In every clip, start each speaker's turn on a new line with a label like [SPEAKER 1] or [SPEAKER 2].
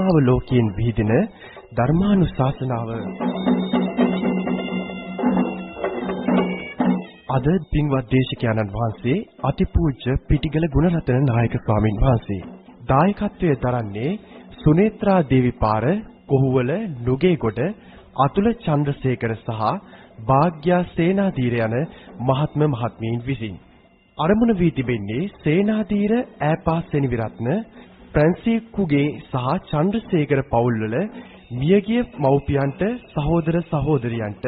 [SPEAKER 1] ධර්මාවලෝකයෙන් විහිදෙන ධර්මානුශාසනාව. අද පින්වත් දේශකයන්න් වහන්සේ අතිපූජ්‍ය පිටිගල ගුණරත්න නායක ස්වාමින් වහන්සේ. දායකත්වයේ දරන්නේ සුනේත්‍රා දේවිපාර, කොහුවල නුගේගොඩ අතුල චන්ද්‍රසේකර සහ භාග්‍යා සේනාධීර යන මහත්ම මහත්මීන් විසින්. අරමුණ වී තිබෙන්නේ සේනාධීර ඈපා සෙනවිරත්න, ප්‍රැන්සිකුගේ සහ චන්ද්‍රසේකර පවුල්වල මියගිය මව්පියන්ට, සහෝදර සහෝදරියන්ට,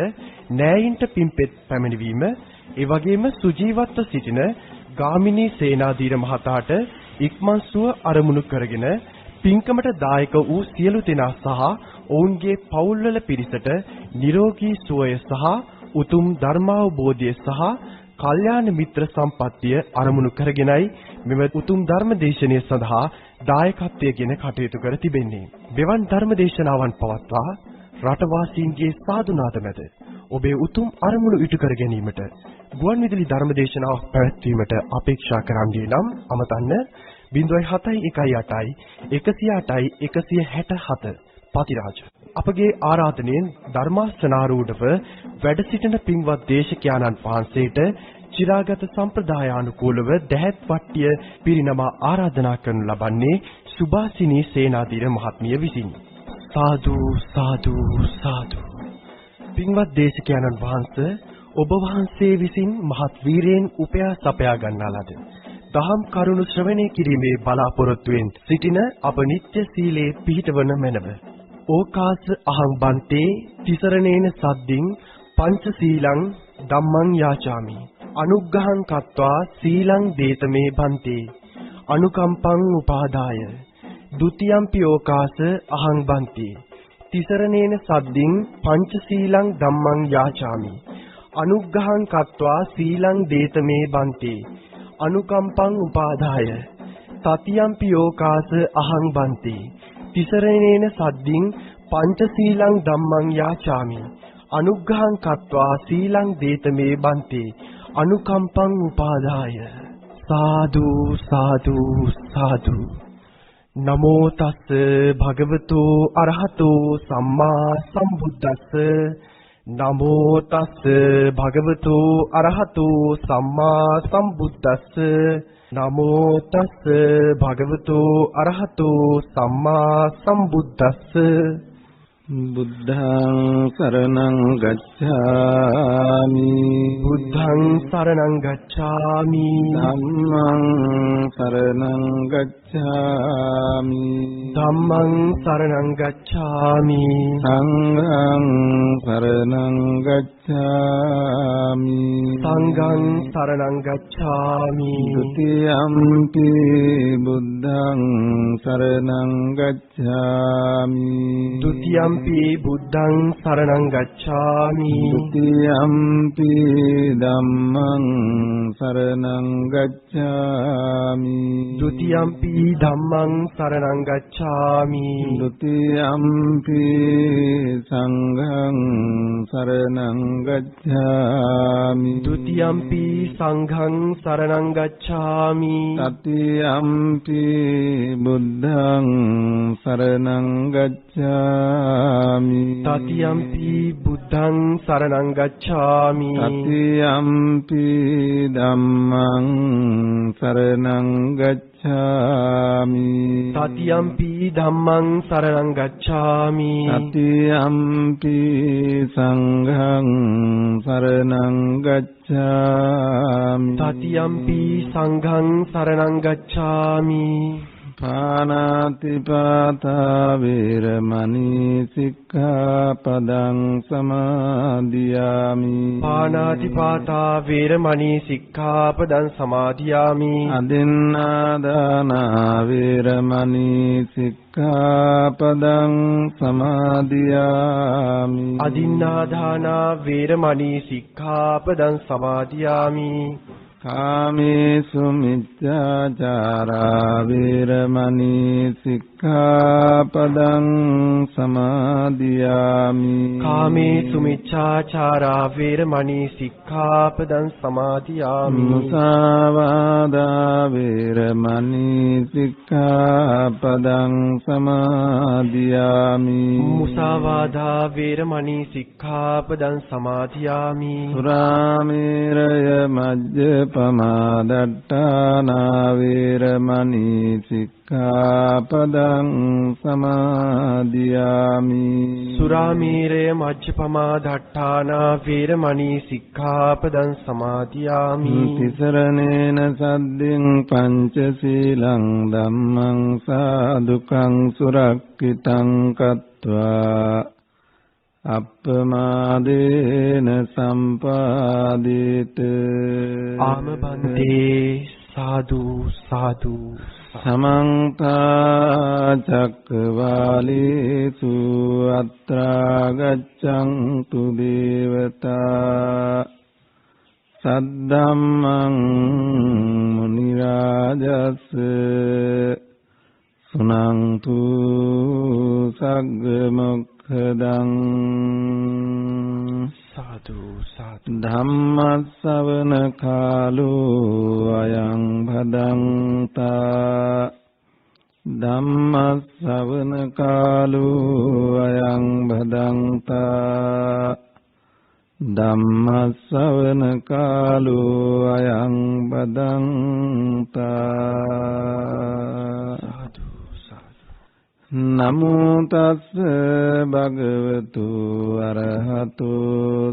[SPEAKER 1] නෑයින්ට පින්පෙත් පැමිණවීම, ඒ වගේම සුජීවත්ව සිටින ගාමිණී සේනාධීර මහතාට ඉක්මන් සුව අරමුණු කරගෙන පින්කමට දායක වූ සියලු දෙනා සහ ඔවුන්ගේ පවුල්වල පිරිසට නිරෝගී සුවය සහ උතුම් ධර්මාවබෝධය සහ කල්යාණ මිත්‍ර සම්පත්තිය අරමුණු කරගෙනයි මෙම උතුම් ධර්ම දේශනය සඳහා දායකත්වයෙන් කටයුතු කර තිබෙන්නේ. මෙවන් ධර්ම දේශනාවන් පවත්වා රටවාසීන්ගේ සාදුනාද මැද ඔබේ උතුම් අරමුණු ඉටු කර ගැනීමට ගුවන්විදුලි ධර්ම දේශනාවක් පැවැත්වීමට අපේක්ෂා කරන්නේ නම් අමතන්න 071 108 167 පතිරාජ. අපගේ ආරාධනයෙන් ධර්මාසනාරූඪව වැඩ සිටින පින්වත් දේශකයාණන් වහන්සේට චිරාගත සම්ප්‍රදායානුකූලව දැහැත් වට්ටිය පිරිනමා ආරාධනා කරනු ලබන්නේ සුභාසිනී සේනාධීර මහත්මිය විසිනි. සාදු සාදු සාදු. පින්වත් දේශකයාණන් වහන්සේ, ඔබ වහන්සේ විසින් මහත් වීරයෙන් උපයා සපයා ගන්නා ලද දහම් කරුණු ශ්‍රවණය කිරීමේ බලාපොරොත්තුවෙන් සිටින අප නිත්‍ය සීලේ පිහිටවන මැනව. ඕකාස අහං බන්තේ තිසරණේන සද්දින් පංච සීලං ධම්මං යාචාමි. අනුග්ගහං කତ୍වා සීලං දේතමේ බන්තේ අනුකම්පං උපාදාය. ဒ ුතියම්පි ඕකාස අහං බන්තේ තිසරණේන සද්දින් පංච සීලං ධම්මං යාචාමි. අනුග්ගහං කତ୍වා සීලං දේතමේ බන්තේ අනුකම්පං උපාදාය. තතියම්පි යෝකාස අහං බන්තේ තිසරණේන සද්දින් පංච සීලං ධම්මං යාචාමි. අනුග්ගහං කତ୍වා සීලං දේතමේ බන්තේ අනුකම්පං උපාදාය. සාදු සාදු සාදු. නමෝ තස් භගවතු අරහතෝ සම්මා සම්බුද්දස්ස. නමෝ තස් භගවතු අරහතෝ සම්මා සම්බුද්දස්ස. නමෝ තස් භගවතු අරහතෝ සම්මා සම්බුද්දස්ස.
[SPEAKER 2] බුද්ධං සරණං ගච්ඡාමි.
[SPEAKER 1] බුද්ධං සරණං ගච්ඡාමි.
[SPEAKER 2] ධම්මං සරණං ගච්ඡාමි.
[SPEAKER 1] ධම්මං සරණං ගච්ඡාමි.
[SPEAKER 2] සංඝං සරණං ගච්ඡාමි.
[SPEAKER 1] සංඝං සරණං ගච්ඡාමි.
[SPEAKER 2] ဒ ුතියම්පි බුද්ධං සරණං ගච්ඡාමි.
[SPEAKER 1] ဒ ුතියම්පි බුද්ධං සරණං ගච්ඡාමි.
[SPEAKER 2] ဒ ුතියම්පි ධම්මං සරණං ගච්ඡාමි.
[SPEAKER 1] ဒ ුතියම්පි ධම්මං සරණං ගච්ඡාමි.
[SPEAKER 2] ဒ ුතියම්පි සංඝං සරණං ගච්ඡාමි.
[SPEAKER 1] ဒ ුතියම්පි සංඝං සරණං ගච්ඡාමි.
[SPEAKER 2] තතියම්පි බුද්ධං සරණං ගච්ඡාමි.
[SPEAKER 1] තතියම්පි බුද්ධං සරණං ගච්ඡාමි.
[SPEAKER 2] තතියම්පි ධම්මං සරණං ගච්ඡාමි.
[SPEAKER 1] තතියම්පි ධම්මං සරණං ගච්ඡාමි.
[SPEAKER 2] තතියම්පි සංඝං සරණං ගච්ඡාමි.
[SPEAKER 1] තතියම්පි සංඝං සරණං ගච්ඡාමි.
[SPEAKER 2] පාණාතිපාතා වේරමණී සික්ඛාපදං සමාදියාමි.
[SPEAKER 1] පාණාතිපාතා වේරමණී සික්ඛාපදං සමාදියාමි.
[SPEAKER 2] අදින්නාදාන වේරමණී සික්ඛාපදං සමාදියාමි.
[SPEAKER 1] අදින්නාදාන වේරමණී සික්ඛාපදං සමාදියාමි.
[SPEAKER 2] කාමේසු මිච්ඡාචාරා වේරමණී සික්ඛාපදං සමාදියාමි.
[SPEAKER 1] කාමේසු මිච්ඡාචාරා වේරමණී සික්ඛාපදං සමාදියාමි.
[SPEAKER 2] මුසාවාදා වේරමණී සික්ඛාපදං සමාදියාමි.
[SPEAKER 1] මුසාවාදා වේරමණී සික්ඛාපදං සමාදියාමි.
[SPEAKER 2] සුරාමේරය මජ්ජපමාදට්ඨානා වේරමණී සික්ඛාපදං සමාදියාමි.
[SPEAKER 1] සුරාමේරය මජ්ජපමා දට්ඨානා වේරමණී සික්ඛාපදං සමාදියාමි.
[SPEAKER 2] තිසරණේන සද්දින් පංචශීලං ධම්මං සාදුකං සුරක්ඛිතං කତ୍වා අප්පමාදේන සම්පාදිත.
[SPEAKER 1] ආමබන්තේ සාදු සාදු.
[SPEAKER 2] සමන්ත චක්කවාලේසු අත්‍රා ගච්ඡන්තු දේවතා සද්දම්මං මුනි රාජස් සුනන්තු සග්ග මොක්ඛදං.
[SPEAKER 1] සාදු සාදු.
[SPEAKER 2] ධම්මස්සවන කාලෝ අයං භදංතා. ධම්මස්සවන කාලෝ අයං භදංතා. ධම්මස්සවන කාලෝ අයං භදංතා.
[SPEAKER 1] සාදු සාදු.
[SPEAKER 2] නමෝ තස්ස භගවතු අරහතු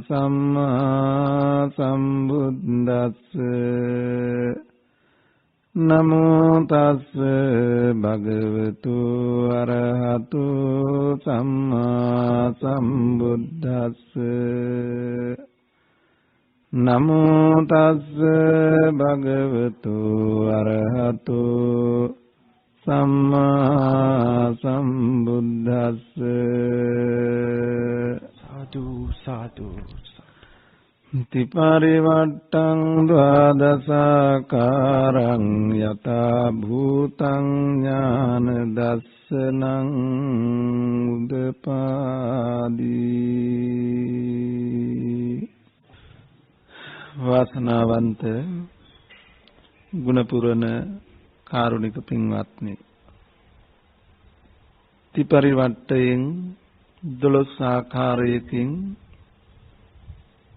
[SPEAKER 2] සම්මා සම්බුද්දස්ස. නමෝ තස්ස භගවතු අරහතු සම්මා සම්බුද්දස්ස. නමෝ තස්ස භගවතු අරහතු සම්මා සම්බුද්දස්ස.
[SPEAKER 1] සාදු සාදු.
[SPEAKER 2] තිපරිවට්ටං ද්වාදසාකාරං යතා භූතං ඥාන දස්සනං උදපාදී. වාසනාවන්ත ගුණපුරණ කාරුණික පින්වත්නි, ත්‍රිපරිවට්ටයෙන් 12 ආකාරයකින්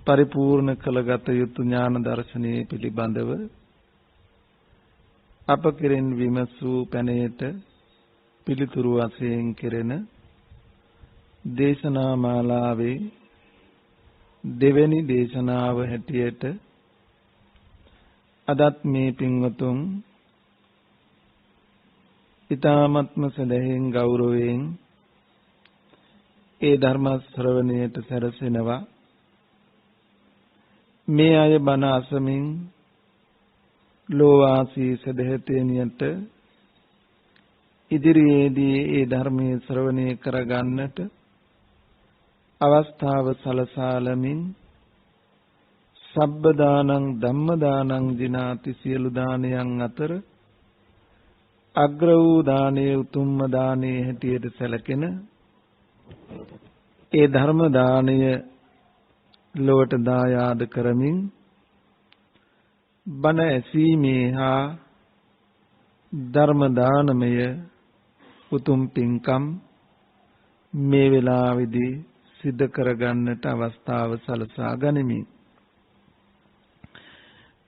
[SPEAKER 2] පරිපූර්ණ කළගත යුතු ඥාන දර්ශනයේ පිළිබඳව අප කෙරෙන් විමසූ පැනයට පිළිතුරු වශයෙන් කෙරෙන දේශනා මාලාවේ දෙවැනි දේශනාව හැටියට අදත් මේ පින්වතුන් ඊ타ත්ම සදහෙන් ගෞරවයෙන් ඒ ධර්ම ශ්‍රවණයට සැරසෙනවා. මේ අය බණ අසමින් ලෝවාසී සදහෙතෙනියට ඉදිරියේදී ඒ ධර්මයේ ශ්‍රවණය කරගන්නට අවස්ථාව සලසාලමින් සබ්බ දානං ධම්ම දානං දිනාති සියලු දානයන් අතර අග්‍ර වූ දානයේ උතුම්ම දානයේ හැටියට සැලකෙන ඒ ධර්ම දානය ලොවට දායාද කරමින් බණ ඇසීමේ හා ධර්ම දානමය උතුම් පින්කම් මේ වෙලාවේදී සිද්ධ කරගන්නට අවස්ථාව සලසා ගනිමි.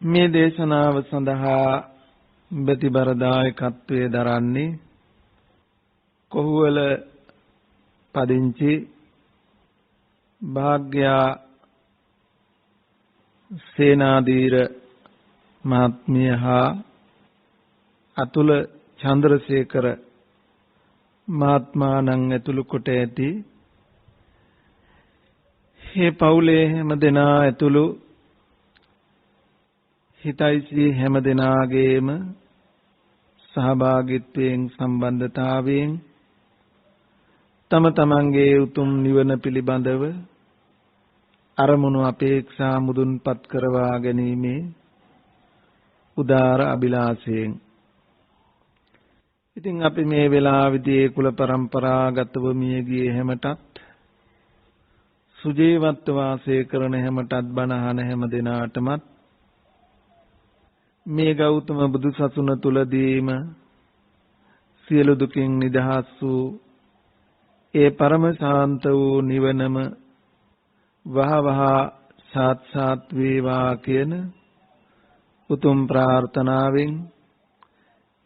[SPEAKER 2] මේ දේශනාව සඳහා ප්‍රතිබර දායකත්වයේ දරන්නේ කොහුවල පදිංචි භාග්‍යා සේනාධීර මහත්මිය හා අතුල චන්ද්‍රසේකර මහත්මාණන් ඇතුළු කොට ඇති මේ පවුලේ හැම දෙනා ඇතුළු හිතයිසී හැම දෙනාගේම සහභාගීත්වයෙන් සම්බන්ධතාවයෙන් තම තමන්ගේ උතුම් නිවන පිළිබඳව අරමුණු අපේක්ෂා මුදුන්පත් කරවා ගැනීමේ උදාර අභිලාෂයෙන්. ඉතින් අපි මේ වෙලාවේදී කුල પરම්පරාගතව මිය ගියේ හැමටත් සුජීවත්ව වාසය කරන හැමටත් බණ අහන හැම දිනාටමත් මේ ගෞතම බුදුසසුන තුලදීම සියලු දුකින් නිදහස් වූ ඒ පරම ශාන්ත වූ නිවනම වහවහ සාත්සාත් වේවා කියන උතුම් ප්‍රාර්ථනාවෙන්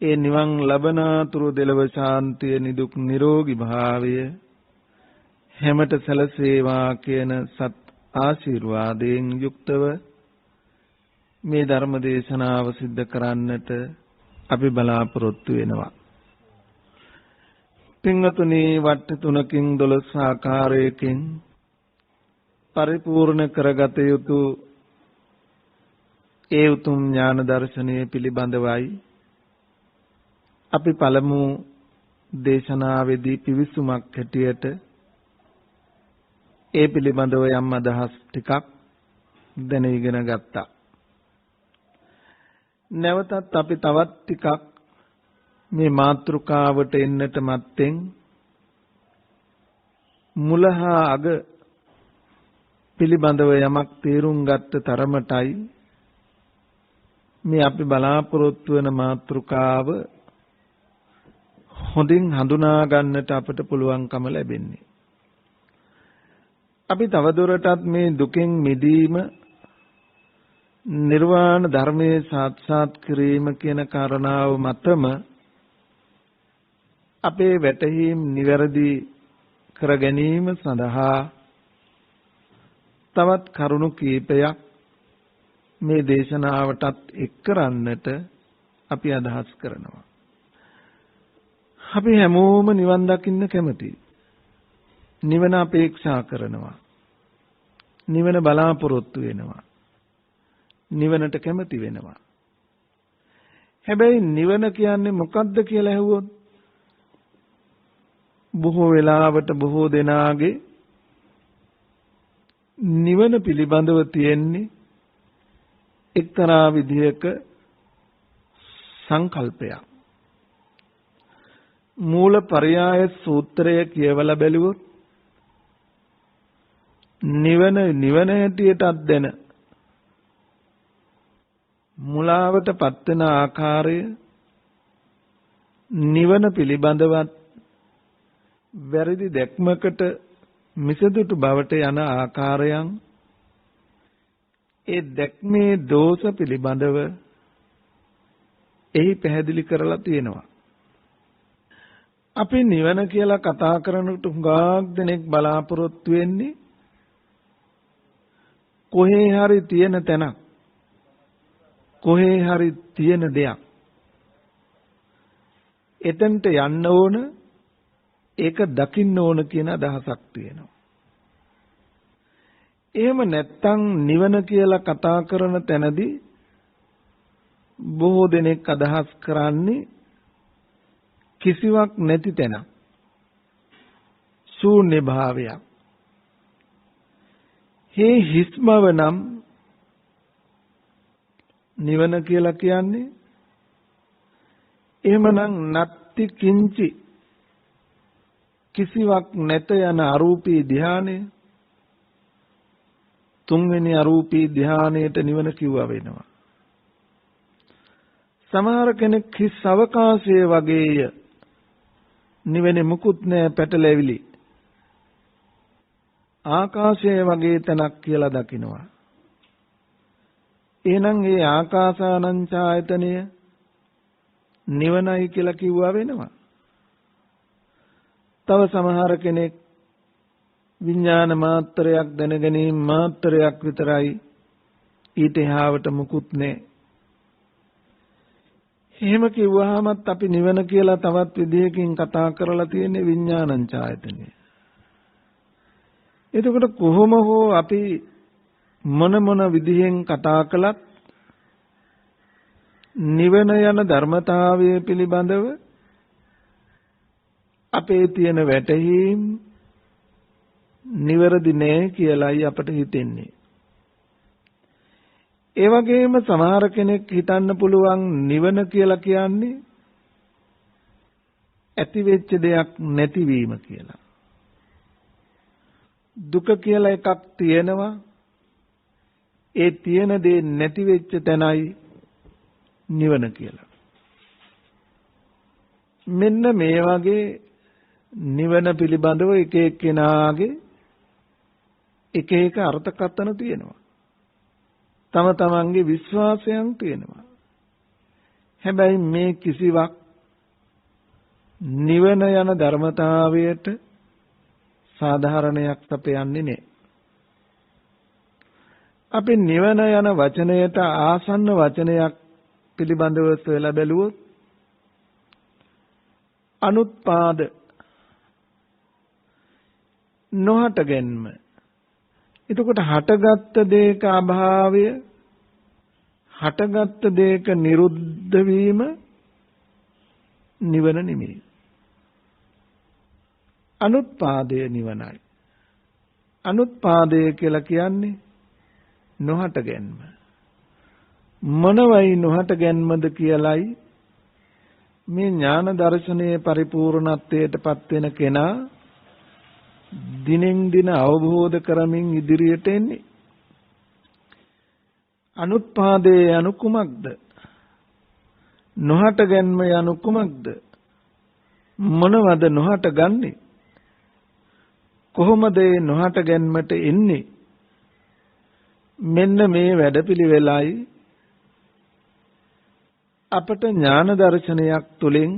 [SPEAKER 2] ඒ නිවන් ලබනාතුරු දෙලව ශාන්තිය නිදුක් නිරෝගී භාවය හැමත සැලසේවා කියන සත් ආශිර්වාදයෙන් යුක්තව මේ ධර්ම දේශනාව සිද්ධ කරන්නට අපි බලාපොරොත්තු වෙනවා. පින්වතුනි, වට්ට 3කින් 12 ආකාරයකින් පරිපූර්ණ කරගත යුතු ඒ උතුම් ඥාන දර්ශනය පිළිබඳවයි අපි පළමු දේශනාවේදී පිවිසුමක් හැටියට ඒ පිළිබඳව යම් අදහස් ටිකක් දැන ඉගෙන ගත්තා. නැවතත් අපි තවත් ටිකක් මේ මාතෘකාවට එන්නට මත්තෙන් මුලහා අග පිළිබඳව යමක් තේරුම් ගත්ත තරමටයි මේ අපි බලාපොරොත්තු වෙන මාතෘකාව හොඳින් හඳුනා ගන්නට අපට පුළුවන්කම ලැබෙන්නේ. අපි තවදුරටත් මේ දුකෙන් මිදීම නිර්වාණ ධර්මයේ සාක්ෂාත් කිරීම කියන කාරණාව මතම අපේ වැටහීම් නිවැරදි කර ගැනීම සඳහා තවත් කරුණු කීපයක් මේ දේශනාවටත් එක් කරන්නට අපි අදහස් කරනවා. අපි හැමෝම නිවන් දකින්න කැමතියි. නිවන අපේක්ෂා කරනවා. නිවන බලාපොරොත්තු වෙනවා. නිවනට කැමති වෙනවා. හැබැයි නිවන කියන්නේ මොකක්ද කියලා ඇහුවොත් බොහෝ වෙලාවට බොහෝ දෙනාගේ නිවන පිළිබඳව තියෙන්නේ එක්තරා විදිහක සංකල්පයක්. මූල පරයාය සූත්‍රය කියවලා බැලුවොත් නිවන හැටියටත් දැන මුලාවට පත්වන ආකාරය නිවන පිළිබඳවත් වැරදි දැක්මකට මිසදුටු බවට යන ආකාරයන් ඒ දැක්මේ දෝෂ පිළිබඳව එහි පැහැදිලි කරලා තියෙනවා. අපි නිවන කියලා කතා කරනකොට හුඟක් දෙනෙක් බලාපොරොත්තු වෙන්නේ කොහේ හරි තියෙන තැනක්, කොහේ හරි තියෙන දෙයක්. එතනට යන්න ඕන, ඒක දකින්න ඕන කියන අදහසක් තියෙනවා. එහෙම නැත්තම් නිවන කියලා කතා කරන තැනදී බොහෝ දෙනෙක් අදහස් කරන්නේ කිසිවක් නැති තැනක්, ශූන්‍ය භාවයක්. හේ හිස්මව නම් නිවන කියලා කියන්නේ එහෙමනම් නත්ති කිංචි කිසිවක් නැත යන අරූපී ධානය, තුන්වෙනි අරූපී ධානයට නිවන කිව්වා වෙනවා. සමහර කෙනෙක් හිස් අවකාශයේ වගේය, නිවෙන්නේ මුකුත් නැහැ, පැටලෙවිලි ආකාශයේ වගේ තැනක් කියලා දකිනවා. එහෙනම් ඒ ආකාසානංචායතනය නිවනයි කියලා කිව්වා වෙනවා. තව සමහර කෙනෙක් විඥාන මාත්‍රයක් දැනගැනීම මාත්‍රයක් විතරයි, ඊට එහාවට මුකුත් නැහැ. එහෙම කිව්වහමත් අපි නිවන කියලා තවත් විදිහකින් කතා කරලා තියෙන්නේ විඥානංචායතනය. එතකොට කොහොම හෝ අපි මොන විදිහෙන් කතා කළත් නිවන යන ධර්මතාවය පිළිබඳව අපේ තියෙන වැටහීම් නිවැරදි නෑ කියලායි අපට හිතෙන්නේ. ඒ වගේම සමහර කෙනෙක් හිතන්න පුළුවන් නිවන කියලා කියන්නේ ඇති වෙච්ච දෙයක් නැතිවීම කියලා. දුක කියලා එකක් තියෙනවා. ඒ තියෙන දේ නැති වෙච්ච තැනයි නිවන කියලා. මෙන්න මේ වගේ නිවන පිළිබඳව එක එක්කෙනාගේ එක එක අර්ථකථන තියෙනවා. තම තමන්ගේ විශ්වාසයන් තියෙනවා. හැබැයි මේ කිසිවක් නිවන යන ධර්මතාවයට සාධාරණයක් සපයන්නේ නැහැ. අපි නිවන යන වචනයට ආසන්න වචනයක් පිළිබඳව සොයලා බැලුවොත් අනුත්පාද නොහට ගැන්ම. එතකොට හටගත් දේක අභාවය, හටගත් දේක නිරුද්ධ වීම නිවන නෙමෙයි. අනුත්පාදය නිවනයි. අනුත්පාදය කියලා කියන්නේ නොහට ගැන්ම. මොනවයි නොහට ගැන්මද කියලයි මේ ඥාන දර්ශනයේ පරිපූර්ණත්වයට පත් වෙන කෙනා දිනෙන් දින අවබෝධ කරමින් ඉදිරියට එන්නේ. අනුත්පාදේ යනු කුමක්ද? නොහට ගැන්ම යනු කුමක්ද? මොනවද නොහට ගන්නෙ? කොහොමද ඒ නොහට ගැන්මට එන්නේ? මෙන්න මේ වැඩපිළිවෙලයි අපට ඥාන දර්ශනයක් තුළින්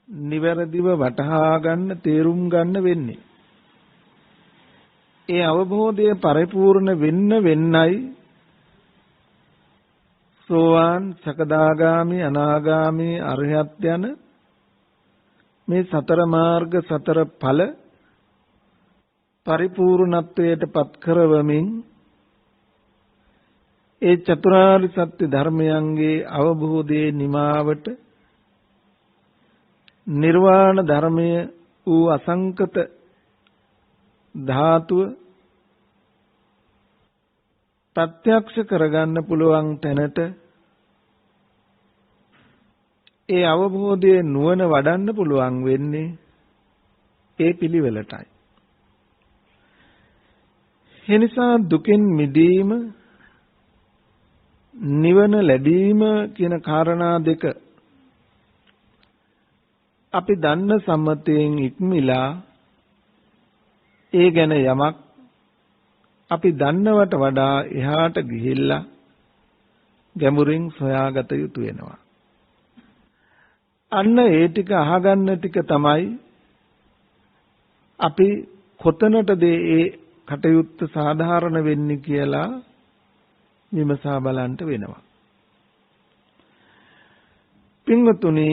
[SPEAKER 2] නිවැරදිව වටහා ගන්න, තේරුම් ගන්න වෙන්නේ. ඒ අවබෝධය පරිපූර්ණ වෙන්නයි සෝවාන්, සකදාගාමි, අනාගාමි, අරහත් යන මේ සතර මාර්ග සතර ඵල පරිපූර්ණත්වයට පත් කරවමින් ඒ චතුරාර්ය සත්‍ය ධර්මයන්ගේ අවබෝධයේ නිමාවට නිර්වාණ ධර්මය වූ අසංකත ධාතුව ප්‍රත්‍යක්ෂ කරගන්න පුළුවන් තැනට ඒ අවබෝධයේ නුවණ වඩන්න පුළුවන් වෙන්නේ ඒ පිළිවෙලටයි. එනිසා දුකෙන් මිදීම, නිවන ලැබීම කියන කාරණා දෙක අපි දන්න සම්මතයෙන් ඉක්මලා ඒ ගැන යමක් අපි දන්නවට වඩා එහාට ගිහිල්ලා ගැඹුරින් සොයාගත යුතු වෙනවා. අන්න ඒ ටික අහගන්න ටික තමයි අපි කොතනටද ඒ කටයුත්ත සාධාරණ වෙන්නේ කියලා විමසා බලන්න වෙනවා. පින්වතුනි,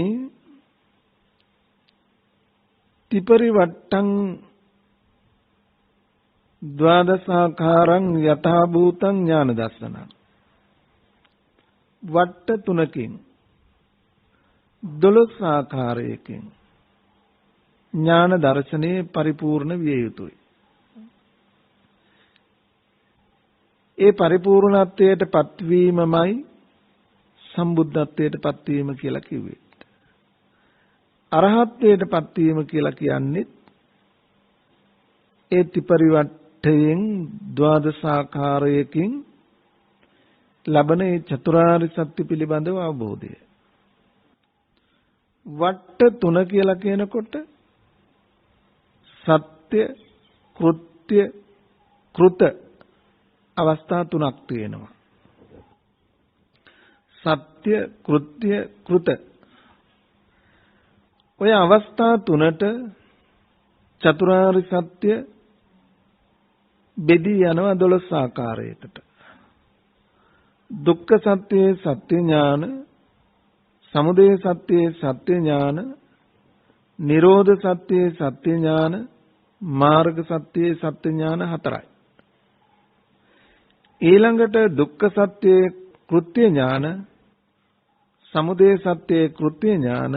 [SPEAKER 2] ත්‍රිපරිවට්ටං ද්වාදසාකාරං යථා භූතං ඥාන දර්ශනං. වට්ට තුනකින් 12 ආකාරයකින් ඥාන දර්ශනයේ පරිපූර්ණ විය යුතුයි. ඒ පරිපූර්ණත්වයට පත්වීමමයි සම්බුද්ධත්වයට පත්වීම කියලා කිව්වේ. අරහත්ත්වයට පත්වීම කියලා කියන්නේ ඒ ත්‍රිපරිවට්ඨයෙන් ද්වාදසාකාරයකින් ලබන ඒ චතුරාර්ය සත්‍ය පිළිබඳව අවබෝධය. වට්ට තුන කියලා කියනකොට සත්‍ය, කෘත්‍ය, කෘත අවස්ථා තුනක් තියෙනවා. සත්‍ය, කෘත්‍ය, කෘත. ඔය අවස්ථා තුනට චතුරාර්ය සත්‍ය බෙදී යනවා 12 ආකාරයකට. දුක්ඛ සත්‍යයේ සත්‍ය ඥාන, සමුදය සත්‍යයේ සත්‍ය ඥාන, නිරෝධ සත්‍යයේ සත්‍ය ඥාන, මාර්ග සත්‍යයේ සත්‍ය ඥාන හතරයි. ඊළඟට දුක්ඛ සත්‍යයේ කෘත්‍ය ඥාන, සමුදය සත්‍යයේ කෘත්‍ය ඥාන,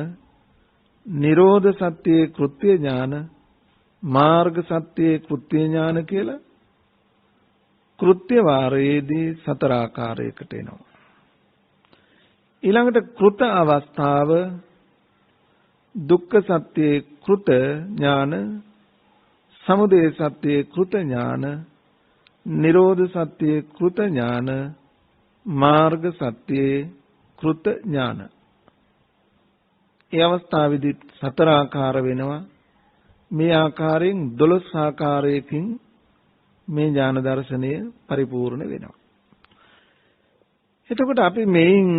[SPEAKER 2] නිරෝධ සත්‍යයේ කෘත්‍ය ඥාන, මාර්ග සත්‍යයේ කෘත්‍ය ඥාන කියලා කෘත්‍ය වාරයේදී සතර ආකාරයකට එනවා. ඊළඟට කෘත අවස්ථාව දුක්ඛ සත්‍යයේ කෘත ඥාන, සමුදය සත්‍යයේ කෘත ඥාන, නිරෝධ සත්‍යයේ කෘත ඥාන, මාර්ග සත්‍යයේ කෘත ඥාන. ඒ අවස්ථාවේදී සතර ආකාර වෙනවා. මේ ආකාරයෙන් 12 ආකාරයකින් මේ ඥාන දර්ශනය පරිපූර්ණ වෙනවා. එතකොට අපි මේන්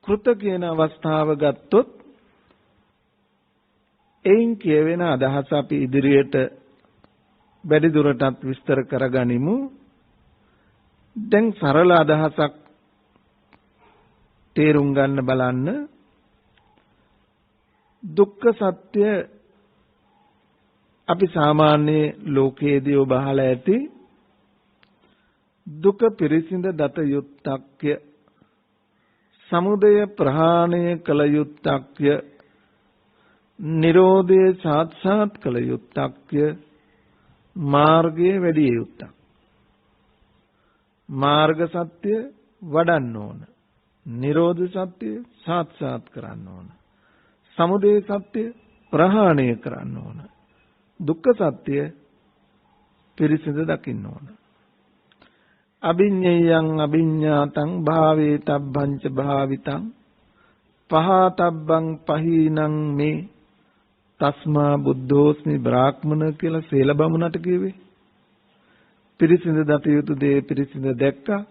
[SPEAKER 2] කෘත කියන අවස්ථාව ගත්තොත් එයින් කියවෙන අදහස අපි ඉදිරියට වැඩි දුරටත් විස්තර කරගනිමු. දැන් සරල අදහසක් තේරුම් ගන්න බලන්න. දුක්ඛ සත්‍ය අපි සාමාන්‍ය ලෝකයේදී ඔබ අහලා ඇති දුක පිරිසිඳ දත යුත්තක්ය, සමුදය ප්‍රහාණය කළ යුත්තක්ය, නිරෝධය සාක්ෂාත් කළ යුත්තක්ය, මාර්ගයේ වැඩි යුත්තක්. මාර්ග සත්‍ය වඩන්න ඕන, නිරෝධ සත්‍ය සාක්ෂාත් කරන්න ඕන, සමුදය සත්‍ය ප්‍රහාණය කරන්න ඕන, දුක්ඛ සත්‍ය පිරිසිඳ දකින්න ඕන. අභිඤ්ඤයං අභිඤ්ඤාතං භාවේ තබ්බංච භාවිතං පහතබ්බං පහීනං මේ තස්මා බුද්ධෝස්මි බ්‍රාහ්මණ කියලා සේලබමුණට කිව්වේ. පිරිසිඳ දත යුතු දේ පිරිසිඳ දැක්කා,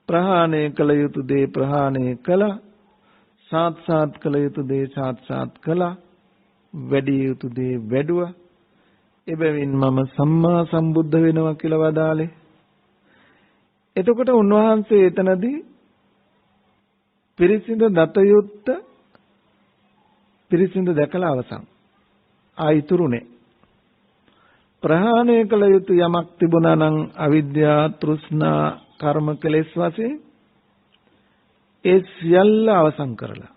[SPEAKER 2] ප්‍රහාණය කළ යුතු දේ ප්‍රහාණය කළා, සාත්සාත් කළ යුතු දේ සාත්සාත් කළා, වැඩි යුතු දේ වැඩුවා. එබැවින් මම සම්මා සම්බුද්ධ වෙනවා කියලා වදාළේ. එතකොට උන්වහන්සේ එතනදී පිරිසිඳ දත යුත්ත පිරිසිඳ දැකලා අවසන්. ආයිතුරුනේ. ප්‍රහාණය කළ යුතු යමක් තිබුණා නම් අවිද්‍යාව, තෘෂ්ණා, කර්ම කෙලෙස් වශයෙන් ඒ සියල්ල අවසන් කරලා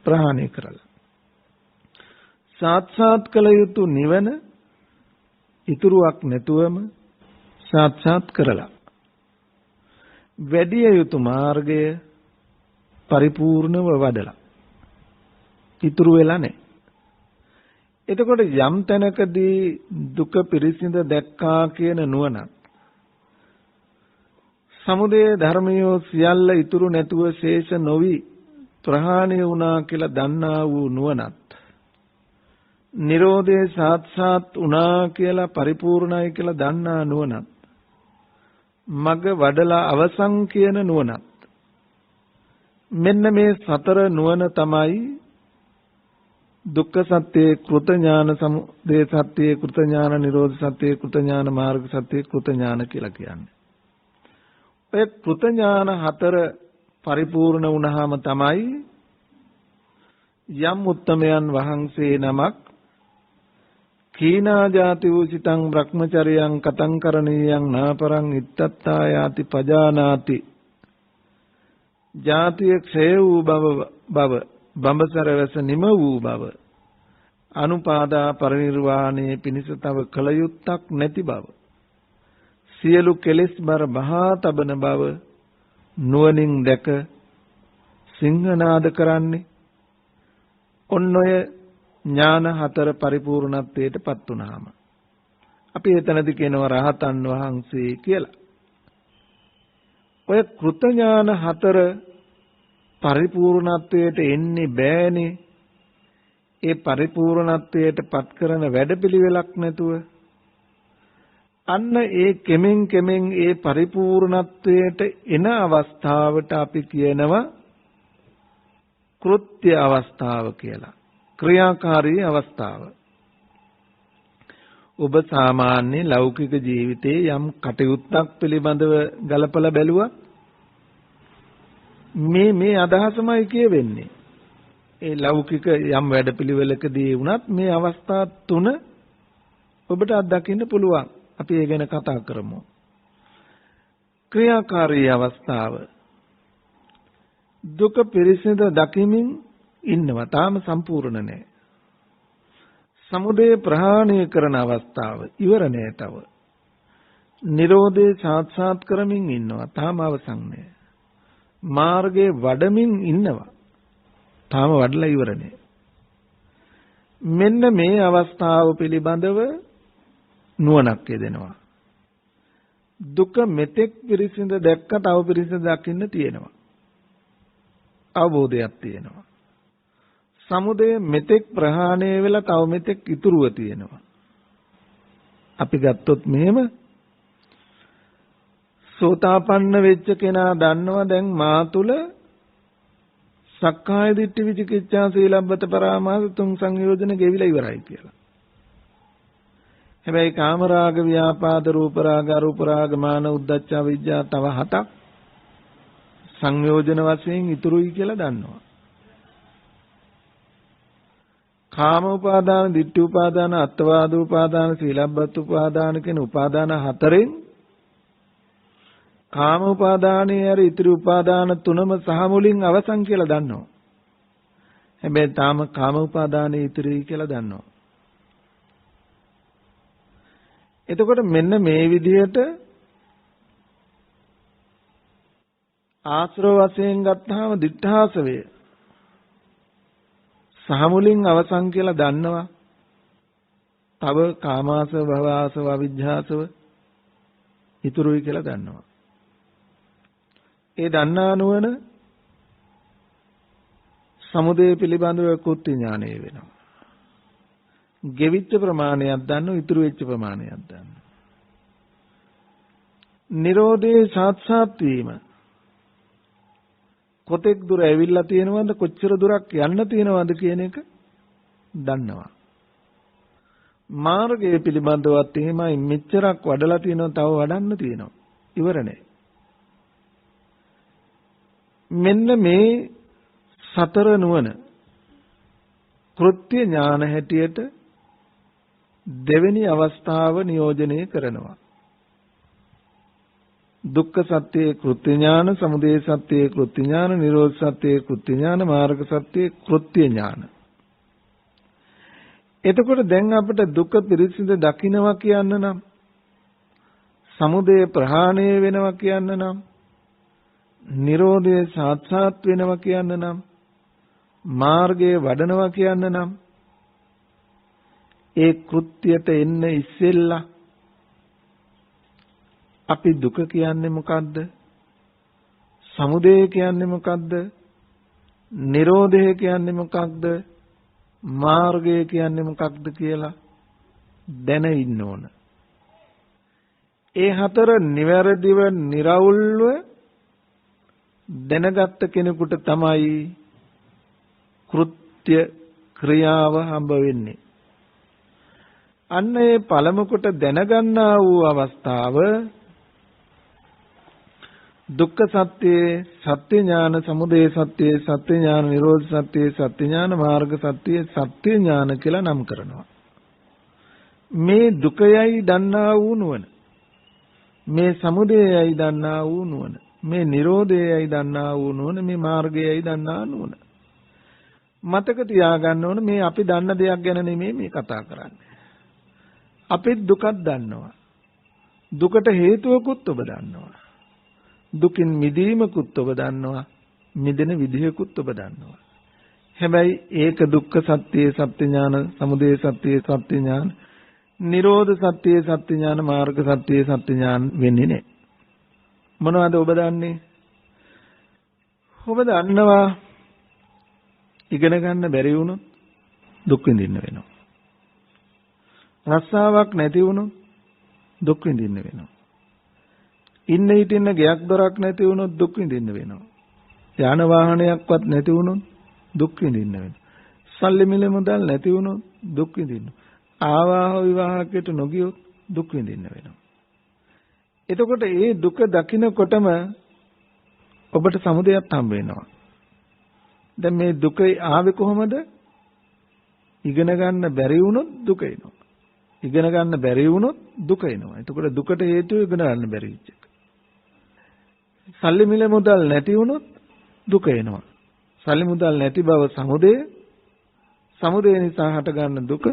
[SPEAKER 2] ප්‍රහාණය කරලා සාත්සාත් කළ යුතු නිවන ඉතුරුවක් නැතුවම සාත්සාත් කරලා වැඩි යුතු මාර්ගය පරිපූර්ණව වඩලා ඉතුරු වෙලා නැහැ. එතකොට යම් තැනකදී දුක පිරිසිඳ දැක්කා කියන නුවණත්, සමුදය ධර්මයෝ සියල්ල ඉතුරු නැතුව ශේෂ නොවි ප්‍රහාණය වුණා කියලා දන්නා වූ නුවණත්, නිරෝධය සාත්සාත් වුණා කියලා පරිපූර්ණයි කියලා දන්නා නුවණත්, මග වඩලා අවසන් කියන නුවණත්, මෙන්න මේ සතර නුවණ තමයි දුක්ඛ සත්‍යයේ කෘත ඥාන, සමුදය සත්‍යයේ කෘත ඥාන, නිරෝධ සත්‍යයේ කෘත ඥාන, මාර්ග සත්‍යයේ කෘත ඥාන කියලා කියන්නේ. ඔය කෘත ඥාන හතර පරිපූර්ණ වුණාම තමයි යම් උත්තමයන් වහන්සේ නමක් කීනා ජාති උසිතං බ්‍රහ්මචර්යං කතං කරණීයං නාපරං ඉත්තත්තා යාති පජානාති ජාතිය ක්ෂය වූ බව බඹසර වැස නිම වූ බව අනුපාදා පරිනිර්වාණයේ පිණිස තව කල යුත්තක් නැති බව සියලු කෙලෙස් බර බහා තබන බව නුවණින් දැක සිංහනාද කරන්නේ ඔන්න ඔය ඥාන හතර පරිපූර්ණත්වයට පත් වුණාම අපි එතනදී කියනවා රහතන් වහන්සේ කියලා. ඔය කෘත ඥාන හතර පරිපූර්ණත්වයට එන්නේ බෑනේ. ඒ පරිපූර්ණත්වයට පත් කරන වැඩපිළිවෙලක් නැතුව අන්න ඒ කෙමෙන් ඒ පරිපූර්ණත්වයට එන අවස්ථාවට අපි කියනවා කෘත්‍ය අවස්ථාව කියලා. ක්‍රියාකාරී අවස්ථාව. ඔබ සාමාන්‍ය ලෞකික ජීවිතයේ යම් කටයුත්තක් පිළිබඳව ගලපලා බැලුවා මේ අදහසමයි කියවෙන්නේ. ඒ ලෞකික යම් වැඩපිළිවෙලකදී වුණත් මේ අවස්ථා තුන ඔබට අත්දකින්න පුළුවන්. අපි ඒ ගැන කතා කරමු. ක්‍රියාකාරී අවස්ථාව. දුක පිරිසිඳ දකිමින් ඉන්නවා. තාම සම්පූර්ණ නැහැ. සමුදය ප්‍රහාණය කරන අවස්ථාව ඉවර නෑ තව. නිරෝධේ සාක්ෂාත් කරමින් ඉන්නවා. තාම අවසන් නෑ. මාර්ගයේ වඩමින් ඉන්නවා. තාම වඩලා ඉවර නෑ. මෙන්න මේ අවස්ථාව පිළිබඳව නුවණක් යෙදෙනවා. දුක මෙතෙක් පිරිසිඳ දැක්ක තව පිරිසිඳ දකින්න තියෙනවා. අවබෝධයක් තියෙනවා. සමුදය මෙතෙක් ප්‍රහාණය වෙලා තව මෙතෙක් ඉතුරුව තියෙනවා. අපි ගත්තොත් මෙහෙම සෝතාපන්න වෙච්ච කෙනා දන්නවා දැන් මා තුල සක්කාය දිට්ඨි විචිකිච්ඡා සීලබ්බත පරාමාස තුන් සංයෝජන ගෙවිලා ඉවරයි කියලා. හැබැයි කාමරාග ව්‍යාපාද රූප රාග අරූප රාග මාන උද්ධච්ච විජ්ජා තව 7ක් සංයෝජන වශයෙන් ඉතුරුයි කියලා දන්නවා. කාම උපාදාන, ditthi උපාදාන, අත්වාද උපාදාන, සීලබ්බත් උපාදාන කියන උපාදාන 4න් කාම උපාදානයේ අර ඉතිරි උපාදාන 3ම සහ මුලින් අවසන් කියලා දන්නවා. හැබැයි තාම කාම උපාදානයේ ඉතිරියි කියලා දන්නවා. එතකොට මෙන්න මේ විදිහට ආශ්‍රව වශයෙන් ගත්තාම දිඨාසවය සහ මුලින් අවසන් කියලා දන්නවා. තව කාමාසව, භවආසව, අවිජ්ජාසව ඉතුරුයි කියලා දන්නවා. ඒ දන්නා නුවණ සමුදය පිළිබඳව කෘත්‍ය ඥානය වෙනවා. ගෙවිච්ච ප්‍රමාණයක් දන්නව, ඉතුරු වෙච්ච ප්‍රමාණයක් දන්නව. නිරෝධේ සාක්ෂාත් වීම කොතෙක් දුර ඇවිල්ලා තියෙනවද, කොච්චර දුරක් යන්න තියෙනවද කියන එක දන්නවා. මාර්ගය පිළිබඳවත් එහෙමයි, මෙච්චරක් වඩලා තියෙනවා, තව වඩන්න තියෙනවා, ඉවර නැහැ. මෙන්න මේ සතර නුවණ කෘත්‍ය ඥාන හැටියට දෙවෙනි අවස්ථාව නියෝජනය කරනවා. දුක්ඛ සත්‍යයේ කෘත්‍ය ඥාන, සමුදය සත්‍යයේ කෘත්‍ය ඥාන, නිරෝධ සත්‍යයේ කෘත්‍ය ඥාන, මාර්ග සත්‍යයේ කෘත්‍ය ඥාන. එතකොට දැන් අපිට දුක පිරිසිදු දකින්නවා කියන්න නම්, සමුදය ප්‍රහාණය වෙනවා කියන්න නම්, නිරෝධය සාක්ෂාත් වෙනවා කියන්න නම්, මාර්ගයේ වඩනවා කියන්න නම්, ඒ කෘත්‍යයට එන්න ඉස්සෙල්ලා අපි දුක කියන්නේ මොකද්ද? සමුදය කියන්නේ මොකද්ද? නිරෝධය කියන්නේ මොකක්ද? මාර්ගය කියන්නේ මොකක්ද කියලා දැන ඉන්න ඕන. ඒ හතර නිවැරදිව, निराවුල්ව දැනගත්ත කෙනෙකුට තමයි කෘත්‍ය ක්‍රියාව හම්බ වෙන්නේ. අන්න ඒ පළමු කොට දැනගන්නා වූ අවස්ථාව දුක්ඛ සත්‍යයේ සත්‍ය ඥාන, සමුදය සත්‍යයේ සත්‍ය ඥාන, නිරෝධ සත්‍යයේ සත්‍ය ඥාන, මාර්ග සත්‍යයේ සත්‍ය ඥාන කියලා නම් කරනවා. මේ දුකයයි දන්නා වූ නුවණ, මේ සමුදයයි දන්නා වූ නුවණ, මේ නිරෝධයයි දන්නා වූ නුවණ, මේ මාර්ගයයි දන්නා නුවණ. මතක තියාගන්න ඕන, මේ අපි දන්න දෙයක් ගැන නෙමෙයි මේ කතා කරන්නේ. අපි දුකක් දන්නවා. දුකට හේතුවකුත් ඔබ දන්නවා. දුකින් මිදීමකුත් ඔබ දන්නවා. මිදෙන විදිහකුත් ඔබ දන්නවා. හැබැයි ඒක දුක්ඛ සත්‍යයේ සත්‍ය ඥාන, සමුදය සත්‍යයේ සත්‍ය ඥාන, නිරෝධ සත්‍යයේ සත්‍ය ඥාන, මාර්ග සත්‍යයේ සත්‍ය ඥාන වෙන්නේ නැහැ. මොනවද ඔබ දන්නේ? ඔබ දන්නවා ඉගෙන ගන්න බැරි වුණොත් දුක් විඳින්න වෙනවා. රස්සාවක් නැති වුණොත් දුක් විඳින්න වෙනවා. ඉන්න හිටින්න ගයක් දොරක් නැති වුණොත් දුක් විඳින්න වෙනවා. යාන වාහනයක්වත් නැති වුණොත් දුක් විඳින්න වෙනවා. සල්ලි මිල මුදල් නැති වුණොත් දුක් විඳින්න. ආවාහ විවාහකට නොගියොත් දුක් විඳින්න වෙනවා. එතකොට ඒ දුක දකින්නකොටම ඔබට සමුදයක් හම්බ වෙනවා. දැන් මේ දුක ආවේ කොහොමද? ඉගෙන ගන්න බැරි වුණොත් දුක එනවා. ඉගෙන ගන්න බැරි වුණොත් දුක එනවා. එතකොට දුකට හේතුව ඉගෙන ගන්න බැරි වෙච්ච එක. සල්ලි මිල මුදල් නැති වුණොත් දුක එනවා. සල්ලි මුදල් නැති බව සමුදය. සමුදය නිසා හට ගන්න දුක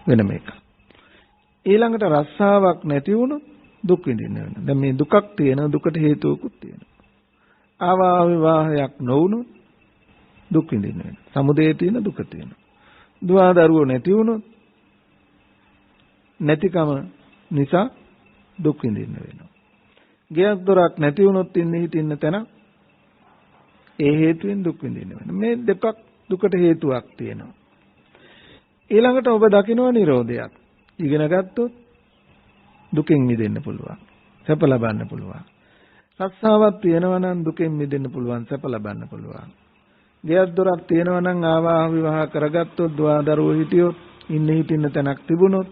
[SPEAKER 2] වෙනම එකක්. ඊළඟට රස්සාවක් නැති වුණොත් දුක් විඳින්න වෙනවා. දැන් මේ දුකක් තියෙනවා, දුකට හේතුවකුත් තියෙනවා. ආවා විවාහයක් නොවුනොත් දුක් විඳින්න වෙනවා. සමුදේ තියෙන දුක තියෙනවා. දුව දරුවෝ නැති වුණොත් නැතිකම නිසා දුක් විඳින්න වෙනවා. ගෙයක් දොරක් නැති වුණොත් ඉන්න හිටින්න තැන ඒ හේතුවෙන් දුක් විඳින්න වෙනවා. මේ දෙකක් දුකට හේතුවක් තියෙනවා. ඊළඟට ඔබ දකිනවා නිරෝධයක්. ඉගෙන ගත්තොත් දුකෙන් මිදෙන්න පුළුවන්. සැප ලබන්න පුළුවන්. රස්සාවක් තියෙනවා නම් දුකෙන් මිදෙන්න පුළුවන්, සැප ලබන්න පුළුවන්. ගෙයක් දොරක් තියෙනවා නම් ආවාහ විවාහ කරගත්තොත්, දුවදරුවෝ හිටියොත්, ඉන්න හිටින්න තැනක් තිබුණොත්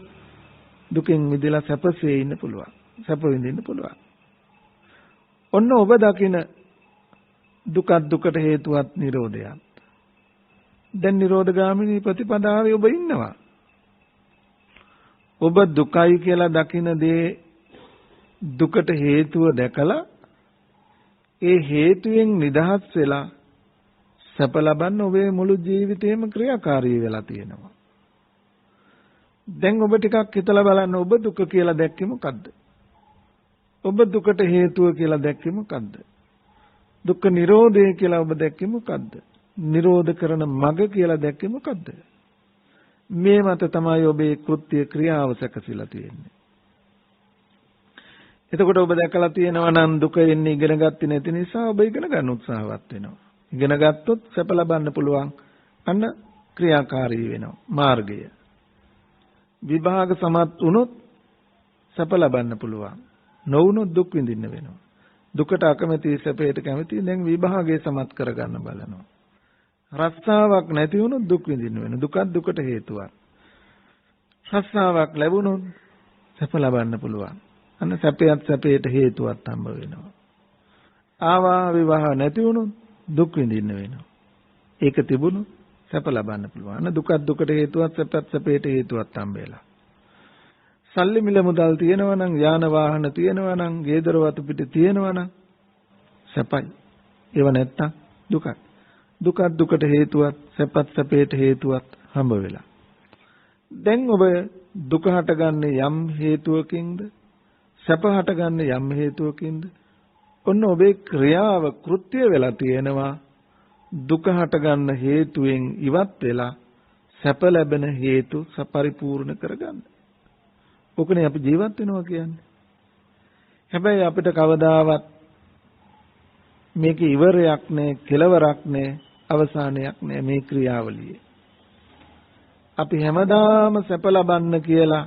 [SPEAKER 2] දුකෙන් මිදලා සැපසේ ඉන්න පුළුවන්. සැප විඳින්න පුළුවන්. ඔන්න ඔබ දකින දුක දුකට හේතුවත් නිරෝධයක්. දැන් නිරෝධගාමිනී ප්‍රතිපදාවේ ඔබ ඉන්නවා. ඔබ දුකයි කියලා දකින දේ දුකට හේතුව දැකලා ඒ හේතුයෙන් නිදහස් වෙලා සැප ලබන්න ඔබේ මුළු ජීවිතේම ක්‍රියාකාරී වෙලා තියෙනවා. දැන් ඔබ ටිකක් හිතලා බලන්න, ඔබ දුක කියලා දැක්කේ මොකද්ද? ඔබ දුකට හේතුව කියලා දැක්කේ මොකද්ද? දුක්ඛ නිරෝධය කියලා ඔබ දැක්කේ මොකද්ද? නිරෝධ කරන මඟ කියලා දැක්කේ මොකද්ද? මේ මත තමයි ඔබේ කෘත්‍ය ක්‍රියාව සැකසීලා තියෙන්නේ. එතකොට ඔබ දැකලා තියෙනවා නම් දුක එන්නේ ඉගෙන ගත්තේ නැති නිසා ඔබ ඉගෙන ගන්න උත්සාහවත් වෙනවා. ඉගෙන ගත්තොත් සැප ලබන්න පුළුවන්. අන්න ක්‍රියාකාරී වෙනවා මාර්ගය. විභාග සමත් වුණොත් සැප ලබන්න පුළුවන්. නොවුනොත් දුක් විඳින්න වෙනවා. දුකට අකමැති, සැපයට කැමති, දැන් විභාගයේ සමත් කරගන්න බලනවා. රස්සාවක් නැති වුණොත් දුක් විඳින්න වෙනවා. දුකක් දුකට හේතුවක්. රස්සාවක් ලැබුණොත් සැප ලබන්න පුළුවන්. අන්න සැපයත් සැපයට හේතුවක් හම්බ වෙනවා. ආවා විවාහ නැති වුණොත් දුක් විඳින්න වෙනවා. ඒක තිබුණොත් සැප ලබන්න පුළුවන්. අන්න දුකක් දුකට හේතුවක්, සැපත් සැපයට හේතුවක් හම්බ වෙලා. සල්ලි මිල මුදල් තියෙනවා නම්, යාන වාහන තියෙනවා නම්, ගේ දොර වතු පිට තියෙනවා නම් සැපයි. ඒව නැත්තම් දුකයි. දුකක් දුකට හේතුවක්, සැපත් සැපයට හේතුවක් හම්බ වෙලා. දැන් ඔබ දුක හටගන්නේ යම් හේතුවකින්ද, සැප හටගන්නේ යම් හේතුවකින්ද? ඔන්න ඔබේ ක්‍රියාව කෘත්‍ය වෙලා තියෙනවා දුක හටගන්න හේතුවෙන් ඉවත් වෙලා සැප ලැබෙන හේතු සපරිපූර්ණ කරගන්න. ඔකනේ අපි ජීවත් වෙනවා කියන්නේ. හැබැයි අපිට කවදාවත් මේක ඉවරයක් නෑ, කෙලවරක් නෑ, අවසානයක් නෑ මේ ක්‍රියාවලියේ. අපි හැමදාම සැප ලබන්න කියලා,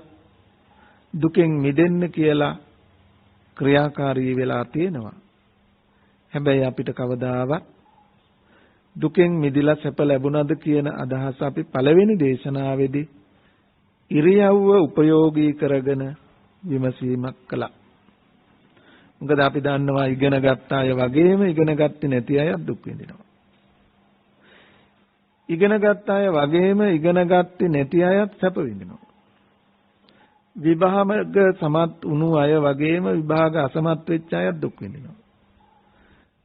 [SPEAKER 2] දුකෙන් මිදෙන්න කියලා ක්‍රියාකාරී වෙලා තියෙනවා. හැබැයි අපිට කවදාවත් දුකෙන් මිදලා සැප ලැබුණාද කියන අදහස අපි පළවෙනි දේශනාවේදී ඉරියව්ව උපයෝගී කරගෙන විමසීමක් කළා. මොකද අපි දන්නවා ඉගෙන ගත්ත අය වගේම ඉගෙන ගත්තේ නැති අය දුක් විඳිනවා. ඉගෙන ගත්ත අය වගේම ඉගෙන ගත්තේ නැති අයත් සැප විඳිනවා. විභාග සමත් වුණු අය වගේම විභාග අසමත් වෙච්ච අයත් දුක් විඳිනවා.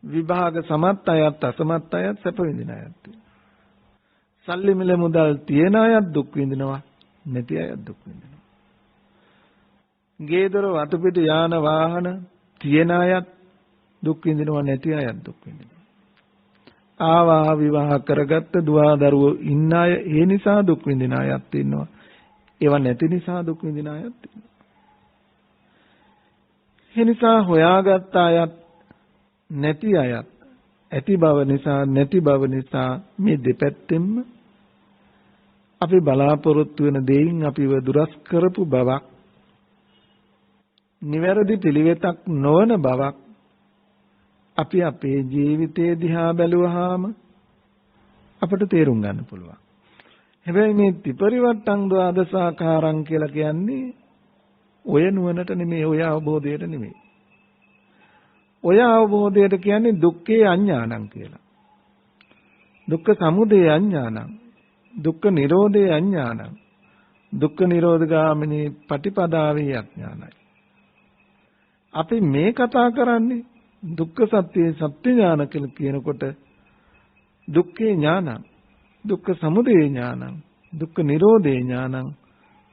[SPEAKER 2] විභාග සමත් අයත් අසමත් අයත් සැප විඳින අයත්. සල්ලි මිල මුදල් තියන අයත් දුක් විඳිනවා, නැති අයත් දුක් විඳිනවා. ගේ දොර වතු පිට යාන වාහන තියන අයත් දුක් විඳිනවා, නැති අයත් දුක් විඳිනවා. ආවා විවාහ කරගත්ත දුව දරුවෝ ඉන්න අය ඒ නිසා දුක් විඳින අයත් ඉන්නවා. ඒව නැති නිසා දුක් විඳින අයත් ඉන්නවා. ඒ නිසා හොයාගත්ත අයත් නැති අයත් ඇති බව නිසා නැති බව නිසා මේ දෙපැත්තෙම අපි බලාපොරොත්තු වෙන දෙයින් අපිව දුරස් කරපු බවක්, නිවැරදි පිළිවෙතක් නොවන බවක් අපි අපේ ජීවිතයේ දිහා බැලුවාම අපට තේරුම් ගන්න පුළුවන්. හැබැයි මේ ත්‍රිපරිවට්ටං ද්වාදසාකාරං කියලා කියන්නේ ඔය නුවණට නෙමෙයි, ඔය අවබෝධයට නෙමෙයි. ඔය අවබෝධයට කියන්නේ දුක්ඛේ අඥානං කියලා. දුක්ඛ සමුදය අඥානං, දුක්ඛ නිරෝධේ අඥානං, දුක්ඛ නිරෝධගාමිනී පටිපදාවේ අඥානයි. අපි මේ කතා කරන්නේ දුක්ඛ සත්‍යයේ සත්‍ය ඥාන කියලා කියනකොට දුක්ඛේ ඥානං, දුක්ඛ සමුදය ඥානං, දුක්ඛ නිරෝධේ ඥානං,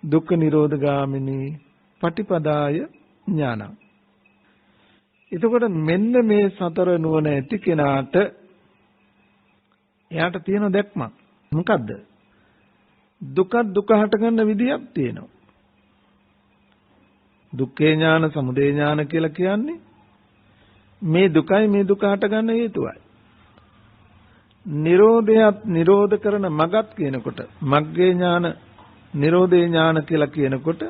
[SPEAKER 2] දුක්ඛ නිරෝධගාමිනී පටිපදාය ඥානං. එතකොට මෙන්න මේ සතර නුවණ ඇති කෙනාට එයාට තියෙන දැක්මක් මොකද්ද? දුක හට ගන්න විදියක් තියෙනවා. දුක්ඛේ ඥාන, සමුදය ඥාන කියලා කියන්නේ මේ දුකයි මේ දුක හට ගන්න හේතුවයි. නිරෝධයත් නිරෝධ කරන මගත් කියනකොට මග්ගේ ඥාන, නිරෝධේ ඥාන කියලා කියනකොට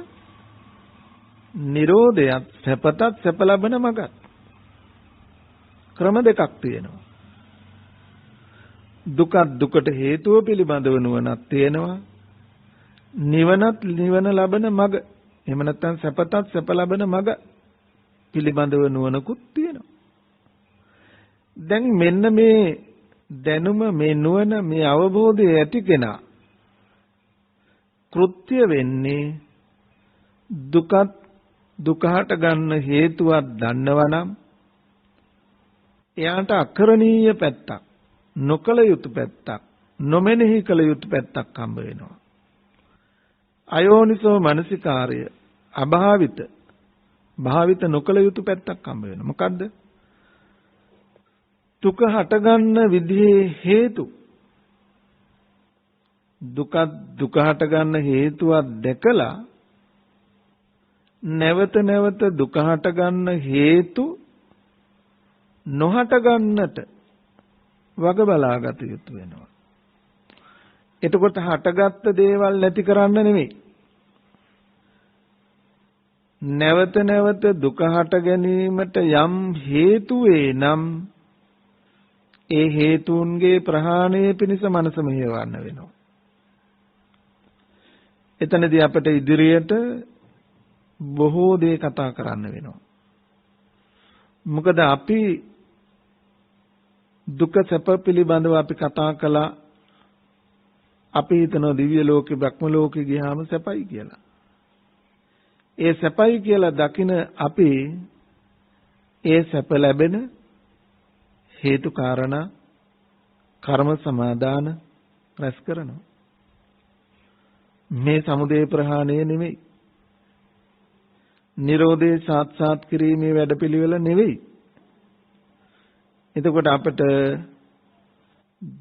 [SPEAKER 2] නිරෝධයත් සැපතත් සැප ලබන මගත් ක්‍රම දෙකක් තියෙනවා. දුක දුකට හේතුව පිළිබඳව නුවණක් තියෙනවා. නිවනත් නිවන ලබන මග, එහෙම නැත්නම් සැපතත් සැප ලබන මග පිළිබඳව නුවණකුත් තියෙනවා. දැන් මෙන්න මේ දැනුම, මේ නුවණ, මේ අවබෝධය ඇති කෙනා කෘත්‍ය වෙන්නේ දුක හට ගන්න හේතුවක් දන්නවා නම් එයාට අකරණීය පැත්තක්, නොකල යුතු පැත්තක්, නොමෙනෙහි කළ යුතු පැත්තක් හම්බ වෙනවා. අයෝනිසෝ මනසිකාර්ය භාවිත නොකළ යුතු පැත්තක් හම්බ වෙනවා. මොකද්ද? දුක හටගන්න විදිහේ හේතු, දුක හටගන්න හේතුවක් දැකලා නැවත නැවත දුක හටගන්න හේතු නොහට ගන්නට වග බලාගත යුතු වෙනවා. එතකොට හටගත්ත දේවල් නැති කරන්න නෙමෙයි, නැවත නැවත දුක හට ගැනීමට යම් හේතු වේ නම් ඒ හේතුන්ගේ ප්‍රහාණය පිණිස මනස මෙහෙවන්න වෙනවා. එතනදී අපිට ඉදිරියට බොහෝ දේ කතා කරන්න වෙනවා. මොකද අපි දුක සැප පිළිබඳව අපි කතා කළා. අපි හිතනවා දිව්‍ය ලෝකේ බ්‍රහ්ම ලෝකේ ගියාම සැපයි කියලා. ඒ සැපයි කියලා දකින අපි ඒ සැප ලැබෙන හේතු කාරණා කර්ම සමාදාන රැස් කරනවා. මේ සමුදය ප්‍රහාණය නෙවෙයි, නිරෝධේ සාත්සාත් කිරීමේ වැඩපිළිවෙල නෙවෙයි. එතකොට අපිට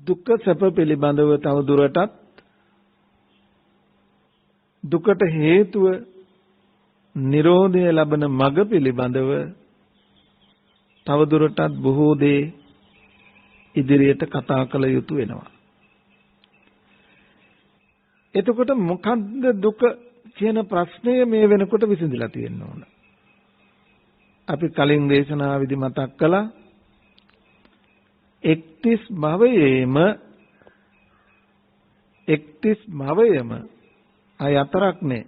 [SPEAKER 2] දුක්ඛ සැප පිළිබඳව තව දුරටත් දුකට හේතුව නිරෝධය ලබන මඟ පිළිබඳව තව දුරටත් බොහෝ දේ ඉදිරියට කතා කළ යුතු වෙනවා. එතකොට මොකද්ද දුක කියන ප්‍රශ්නය මේ වෙනකොට විසඳලා තියෙන්න ඕන. අපි කලින් දේශනාවේදී මතක් කළා එක්තිස් භවයේම අය අතරක් නේ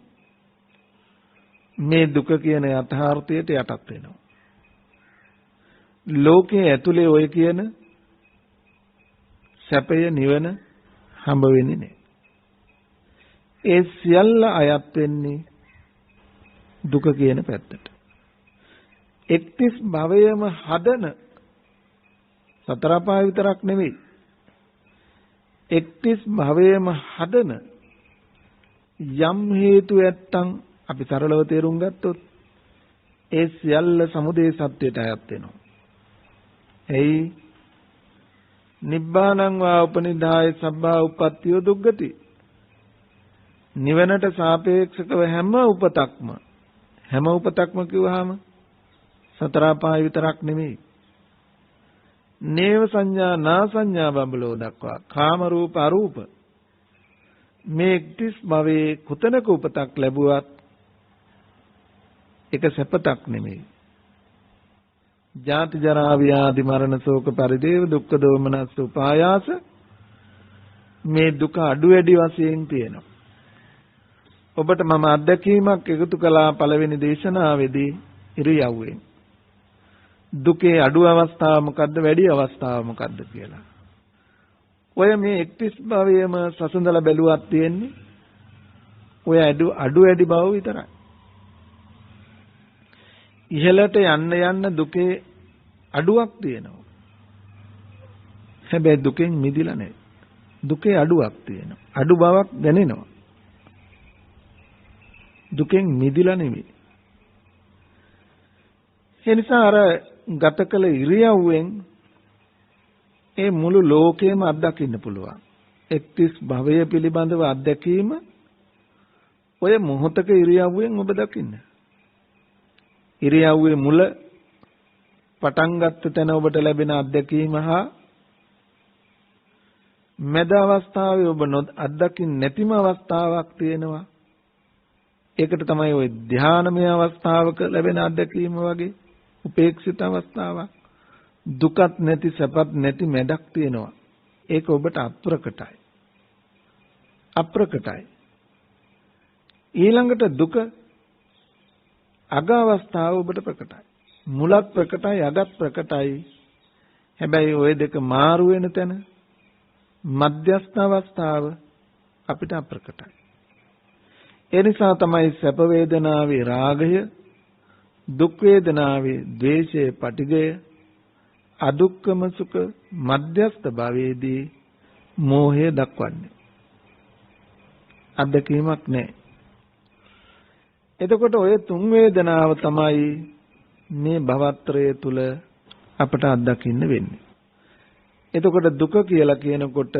[SPEAKER 2] මේ දුක කියන යථාර්ථයට යටත් වෙනවා. ලෝකයේ ඇතුලේ ඔය කියන සැපය නිවන හම්බ වෙන්නේ නැහැ. ඒ සියල්ල අයත් වෙන්නේ දුක කියන පැත්තට. එක්තිස් භවයේම හදන සතර පාය විතරක් නෙවෙයි, එක්තිස් භවයේම හදන යම් හේතු ඇත්තම් අපි සරලව තේරුම් ගත්තොත් ඒ සියල්ල සමුදය සත්‍යයට අයත් වෙනවා. එයි නිබ්බානං වා උපනිදාය සබ්බා උප්පත්තියෝ දුක්ගති. නිවනට සාපේක්ෂකව හැම උපතක්ම කිව්වහම සතර පාය විතරක් නෙමෙයි. නේව සංඥා නා සංඥා බඹලෝ දක්වා කාම රූප අරූප මේ 30 භවයේ කුතනක උපතක් ලැබුවත් ඒක සැපතක් නෙමෙයි. ජාති ජරා ව්‍යාධි මරණ ශෝක පරිදේව දුක්ඛ දෝමනස් උපායාස මේ දුක අඩු වැඩි වශයෙන් තියෙනවා. ඔබට මම අත්දැකීමක් එකතු කළා පළවෙනි දේශනාවේදී ඉරියව්වෙන්. දුකේ අඩු අවස්ථාව මොකද්ද වැඩි අවස්ථාව මොකද්ද කියලා. ඔය මේ 31 භවයේම සසඳලා බැලුවත් තියෙන්නේ ඔය අඩු වැඩි බව විතරයි. ඉහළට යන්න දුකේ අඩුවක් තියෙනවා. හැබැයි දුකෙන් මිදිලා නැහැ. දුකේ අඩුවක් තියෙනවා. අඩු බවක් දැනෙනවා. දුකෙන් මිදිලා නෙමෙයි. ඒ නිසා අර ගත කළ ඉරියව්වෙන් ඒ මුළු ලෝකෙම අත්දකින්න පුළුවන්. 31 භවය පිළිබඳව අත්දැකීම ඔය මොහොතක ඉරියව්වෙන් ඔබ දකින්න. ඉරියව්වේ මුල පටන් ගත්ත තැන ඔබට ලැබෙන අත්දැකීම හා මැද අවස්ථාවේ ඔබ අත්දකින්න නැතිම අවස්ථාවක් තියෙනවා. ඒකට තමයි ওই ධානමය අවස්ථාවක ලැබෙන අත්දැකීම වගේ උපේක්ෂිත අවස්ථාවක්. දුකත් නැති සැපත් නැති මැදක් තියෙනවා. ඒක ඔබට අප්‍රකටයි. අප්‍රකටයි. ඊළඟට දුක අග අවස්ථාව ඔබට ප්‍රකටයි. මුලත් ප්‍රකටයි අගත් ප්‍රකටයි. හැබැයි ওই දෙක මාරු වෙන තැන මධ්‍යස්ථ අවස්ථාව අපිට අප්‍රකටයි. ඒ නිසා තමයි සැප වේදනාවේ රාගය, දුක් වේදනාවේ ද්වේෂය, පටිඝය, අදුක්කම සුඛ මධ්‍යස්ථ භාවයේදී මෝහය දක්වන්නේ. අත්දැකීමක් නැහැ. එතකොට ඔය තුන් වේදනාව තමයි මේ භවත්‍රය තුල අපට අත්දකින්න වෙන්නේ. එතකොට දුක කියලා කියනකොට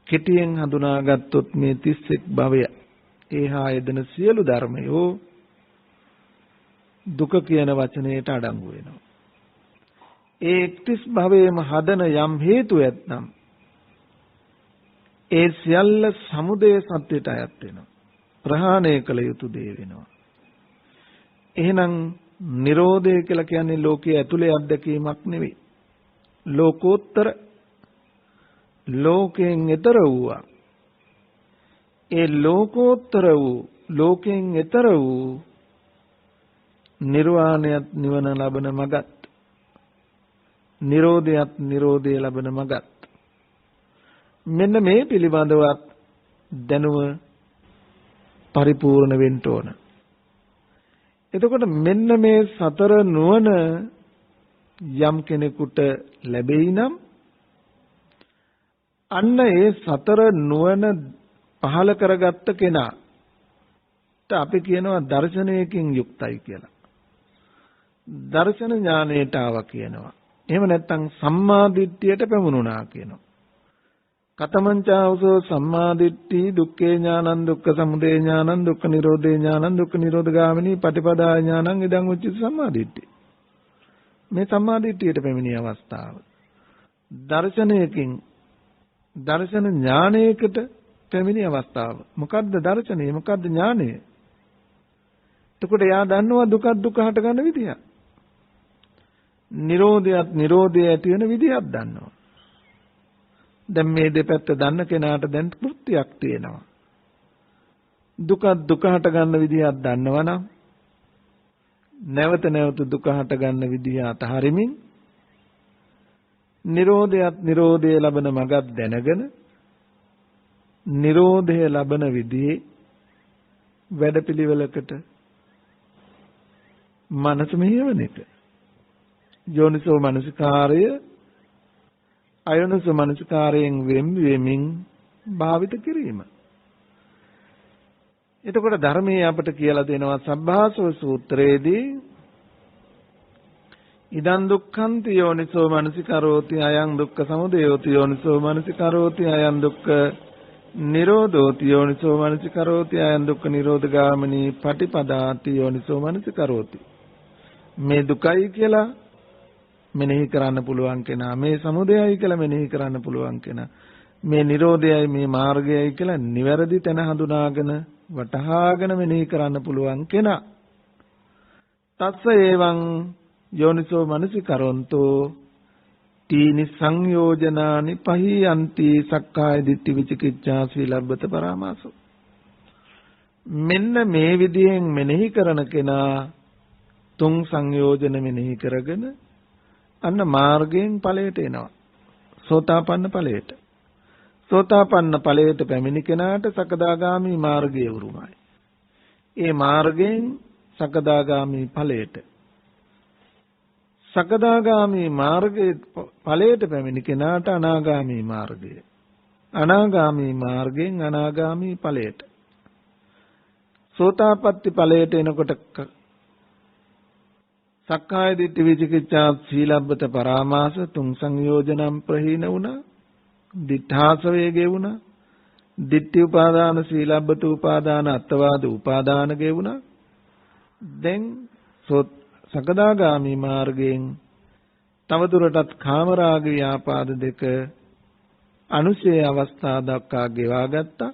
[SPEAKER 2] කෙටියෙන් හඳුනාගත්තොත් මේ 31 භවය ඒහා යෙදෙන සියලු ධර්මයෝ දුක කියන වචනයට අඩංගු වෙනවා. ඒ 31 භවයේම හදන යම් හේතු ඇත්නම් ඒ සියල්ල සමුදය සත්‍යයට අයත් වෙනවා. ප්‍රහාණය කළ යුතු දේ වෙනවා. එහෙනම් නිරෝධය කියලා කියන්නේ ලෝකයේ ඇතුලේ අත්දැකීමක් නෙවෙයි. ලෝකෝත්තර ලෝකයෙන් එතර වූවා. ඒ ලෝකෝත්තර වූ ලෝකයෙන් එතර වූ නිර්වාණයත් නිවන ලබන මගත්, නිරෝධයත් නිරෝධය ලබන මගත්, මෙන්න මේ පිළිබඳවත් දැනුම පරිපූර්ණ වෙන්න ඕන. එතකොට මෙන්න මේ සතර නුවණ යම් කෙනෙකුට ලැබෙයි නම් අන්න ඒ සතර නුවණ පහල කරගත්ත කෙනාට අපි කියනවා දර්ශනයකින් යුක්තයි කියලා. දර්ශන ඥානයට ආවා කියනවා. එහෙම නැත්නම් සම්මා දිට්ඨියට පැමුණුණා කියනවා. කතමංචාවසෝ සම්මාදිට්ඨි දුක්ඛේ ඥානං දුක්ඛ සමුදය ඥානං දුක්ඛ නිරෝධේ ඥානං දුක්ඛ නිරෝධගාමිනී පටිපදා ඥානං ඉදං උච්චති සම්මාදිට්ඨි. මේ සම්මාදිට්ඨියට පැමිණි අවස්ථාව. දර්ශනයකින් දර්ශන ඥානයකට පැමිණි අවස්ථාව. මොකද්ද දර්ශනය? මොකද්ද ඥානය? එතකොට එයා දන්නවා දුක දුක හට ගන්න විදිය. නිරෝධයත් නිරෝධය ඇති වෙන විදියක් දන්නවා. දැන් මේ දෙපැත්ත දන්න කෙනාට දැන් තෘප්තියක් තියෙනවා. දුක දුක හට ගන්න විදියක් දන්නවනම් නැවත නැවත දුක හට ගන්න විදිය අතහරිමින් නිරෝධයත් නිරෝධය ලබන මගක් දැනගෙන නිරෝධය ලබන විදිහේ වැඩපිළිවෙලකට මනස මෙහෙවන එක. යෝනිසෝ මනසිකාරය අයෝනිසෝ මනසිකාරයෙන් වෙමින් භාවිත කිරීම. එතකොට ධර්මයේ අපට කියලා දෙනවා සබ්බාසව සූත්‍රයේදී ඉදං දුක්ඛන්ති යෝනිසෝ මනසිකරෝති අයං දුක්ඛ සමුදයෝති යෝනිසෝ මනසිකරෝති අයං දුක්ඛ නිරෝධෝති යෝනිසෝ මනසිකරෝති අයං දුක්ඛ නිරෝධගාමිනී පටිපදාති යෝනිසෝ මනසිකරෝති. මේ දුකයි කියලා මෙනෙහි කරන්න පුළුවන් කෙනා, මේ සමුදයයි කියලා මෙනෙහි කරන්න පුළුවන් කෙනා, මේ නිරෝධයයි මේ මාර්ගයයි කියලා නිවැරදි තැන හඳුනාගෙන වටහාගෙන මෙනෙහි කරන්න පුළුවන් කෙනා. තස්ස ඒවං යෝනිසෝ මනසිකරොන්තෝ තීනි සංයෝජනානි පහියන්ති සක්කාය දිට්ඨි විචිකිච්ඡා සීලබ්බත පරාමාසෝ. මෙන්න මේ විදිහෙන් මෙනෙහි කරන කෙනා තුන් සංයෝජන මෙනෙහි කරගෙන අන්න මාර්ගයෙන් ඵලයට එනවා. සෝතාපන්න ඵලයට. සෝතාපන්න ඵලයට පැමිණි කෙනාට සකදාගාමි මාර්ගය උරුමයි. ඒ මාර්ගයෙන් සකදාගාමි ඵලයට. සකදාගාමි මාර්ගයේ ඵලයට පැමිණි කෙනාට අනාගාමි මාර්ගය. අනාගාමි මාර්ගයෙන් අනාගාමි ඵලයට. සෝතාපට්ටි ඵලයට එනකොට සක්කාය දිට්ඨි විචිකිච්ඡා සීලබ්බත පරාමාස තුන් සංයෝජනම් ප්‍රහීන වුණා. දිඨාස වේගේ වුණා. දිට්ඨි උපාදාන සීලබ්බත උපාදාන අත්වාද උපාදාන ගේ වුණා. දැන් සකදාගාමි මාර්ගයෙන් තවදුරටත් කාමරාග ව්‍යාපාද දෙක අනුශේ අවස්ථා දක්වා ගෙවා ගත්තා.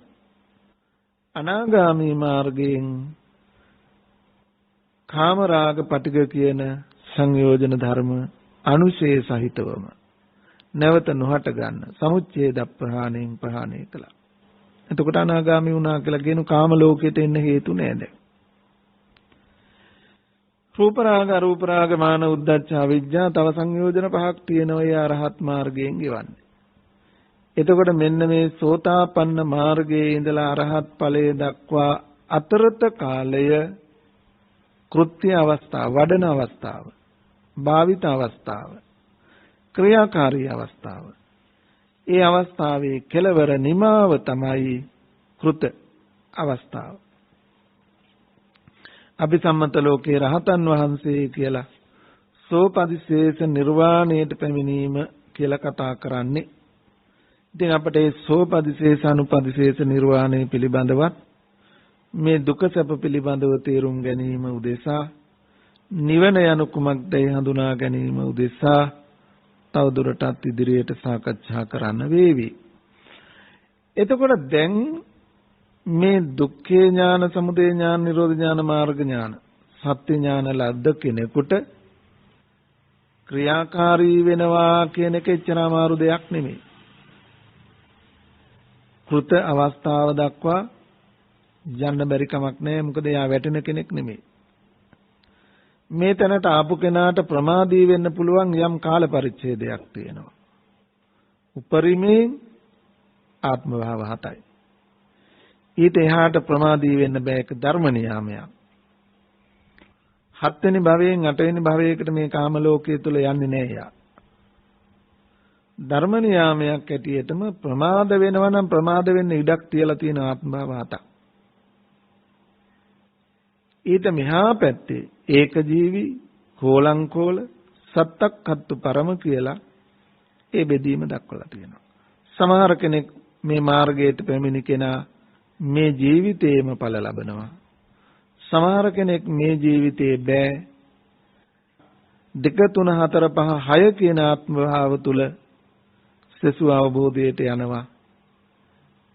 [SPEAKER 2] අනාගාමී මාර්ගයෙන් කාමරාග පටිග කියන සංයෝජන ධර්ම අනුශේ සහිතවම නැවත නොහට ගන්න සමුච්ඡේද ප්‍රහාණයෙන් ප්‍රහාණය කළා. එතකොට අනාගාමී වුණා කියලා කියන කාම ලෝකයට එන්න හේතු නෑ දැන්. රූප රාග අරූප රාග මාන උද්ධච්ච අවිජ්ජා තව සංයෝජන පහක් තියෙනවා ඒ අරහත් මාර්ගයෙන් ගෙවන්නේ. එතකොට මෙන්න මේ සෝතාපන්න මාර්ගයේ ඉඳලා අරහත් ඵලයේ දක්වා අතරත කාලය කෘත්‍ය අවස්ථාව, වඩන අවස්ථාව, භාවිත අවස්ථාව, ක්‍රියාකාරී අවස්ථාව. ඒ අවස්ථාවේ කෙලවර නිමාව තමයි කෘත අවස්ථාව. අභිසම්මත ලෝකේ රහතන් වහන්සේ කියලා සෝපදිශේෂ නිර්වාණයට පැමිණීම කියලා කතා කරන්නේ. ඉතින් අපිට මේ සෝපදිශේෂ අනුපදිශේෂ නිර්වාණය පිළිබඳවත් මේ දුක සැප පිළිබඳව තේරුම් ගැනීම උදෙසා නිවන යනු කුමක්දයි හඳුනා ගැනීම උදෙසා තවදුරටත් ඉදිරියට සාකච්ඡා කරන්න වේවි. එතකොට දැන් මේ දුක්ඛේ ඥාන, සමුදය ඥාන, නිරෝධ ඥාන, මාර්ග ඥාන, සත්‍ය ඥාන ලද්ද කෙනෙකුට ක්‍රියාකාරී වෙනවා කියන එක එච්චර අමාරු දෙයක් නෙමෙයි. කෘත අවස්ථාව දක්වා යන්න බැරි කමක් නැහැ. මොකද එයා වැටෙන කෙනෙක් නෙමෙයි. මේ තැනට ආපු කෙනාට ප්‍රමාදී වෙන්න පුළුවන් යම් කාල පරිච්ඡේදයක් තියෙනවා. උපරිමයෙන් ආත්ම භාව 7යි. ඊට එහාට ප්‍රමාදී වෙන්න බෑ. ඒක ධර්ම නියාමයක්. 7 වෙනි භවයෙන් 8 වෙනි භවයකට මේ කාම ලෝකයේ තුල යන්නේ නෑ යා. ධර්ම නියාමයක් ඇටියෙටම ප්‍රමාද වෙනවා නම් ප්‍රමාද වෙන්න ඉඩක් තියලා තියෙන ආත්ම භාව 7ක්. ඊට මෙහා පැත්තේ ඒක ජීවි කෝලංකෝල සත්තක්කත්තු පරම කියලා ඒ බෙදීම දක්වලා තියෙනවා. සමහර කෙනෙක් මේ මාර්ගයට පැමිණි කෙනා මේ ජීවිතේම ඵල ලබනවා. සමහර කෙනෙක් මේ ජීවිතේ බෑ 2 3 4 5 6 කියන ආත්ම භාව තුල සසු අවබෝධයට යනවා.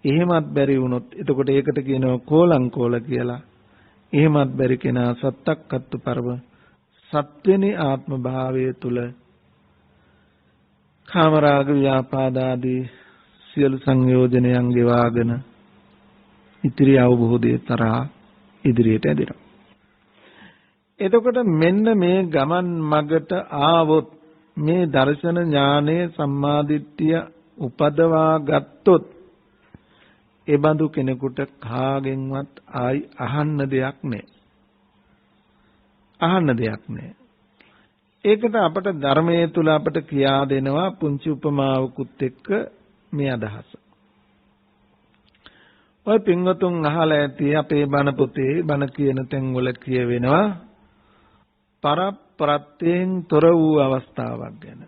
[SPEAKER 2] එහෙමත් බැරි වුණොත් එතකොට ඒකට කියනවා කෝලංකෝල කියලා. එහෙමත් බැරි කෙනා සත්තක්කත්තු පරම සත්වෙනි ආත්ම භාවය තුල කාමරාග ව්‍යාපාද ආදී සියලු සංයෝජනයන් ගෙවාගෙන ඉතිරි අවබෝධයේ තරහා ඉදිරියට ඇදෙනවා. එතකොට මෙන්න මේ ගමන් මගට ආවොත් මේ දර්ශන ඥානය සම්මාදිට්ඨිය උපදවා ගත්තොත් ඒ බඳු කෙනෙකුට කාගෙන්වත් ආයි අහන්න දෙයක් නැහැ. අහන්න දෙයක් නැහැ. ඒකට අපට ධර්මයේ තුල අපට කියා දෙනවා පුංචි උපමාවකුත් එක්ක මේ අදහස. ඔය පින්වතුන් අහලා ඇති අපේ බණ පොතේ බණ කියන තැන් වල කියවෙනවා පරප්‍රත්‍යයෙන් තොර වූ අවස්ථාවක් ගැන.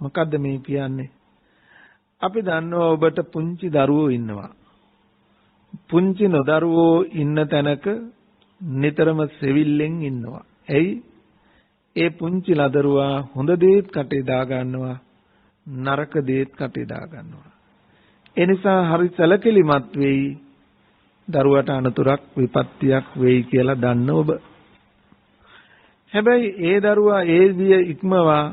[SPEAKER 2] මොකද්ද මේ කියන්නේ? අපි දන්නවා ඔබට පුංචි දරුවෝ ඉන්නවා. පුංචි නොදරුවෝ ඉන්න තැනක නිතරම සෙවිල්ලෙන් ඉන්නවා. ඇයි? ඒ පුංචි ලදරුවා හොඳ දේත් කටේ දා ගන්නවා, නරක දේත් කටේ දා ගන්නවා. ඒ නිසා හරි සැලකිලිමත් වෙයි දරුවට අනතුරක් විපත්තියක් වෙයි කියලා දන්න ඔබ. හැබැයි ඒ දරුවා ඒ විය ඉක්මවා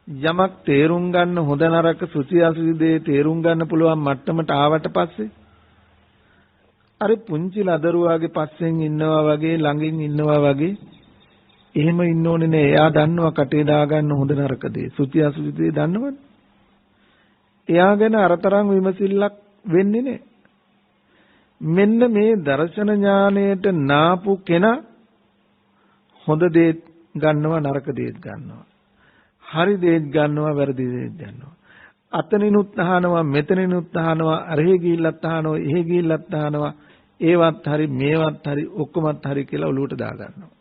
[SPEAKER 2] යමක් තේරුම් ගන්න හොඳ නරක සුචි අසුචි දේ තේරුම් ගන්න පුළුවන් මට්ටමට ආවට පස්සේ අර පුංචි ලදරුවාගේ පස්සෙන් ඉන්නවා වගේ ළඟින් ඉන්නවා වගේ එහෙම ඉන්න ඕනේ නෑ. එයා දන්නවා කටේ දා ගන්න හොඳ නරක දේ සුචි අසුචි දේ දන්නවනේ. එයා ගැන අරතරන් විමසිල්ලක් වෙන්නේ නෑ. මෙන්න මේ දර්ශන ඥාණයට නාපු කෙනා හොඳ දේත් ගන්නවා නරක දේත් ගන්නවා. හරි දේත් ගන්නවා වැරදි දේත් ගන්නවා. අතනිනුත් අහනවා මෙතනිනුත් අහනවා අරහෙ ගිහිල්ලත් අහනවා එහෙ ගිහිල්ලත් අහනවා ඒවත් හරි මේවත් හරි ඔක්කොමත් හරි කියලා ඔලුවට දා ගන්නවා.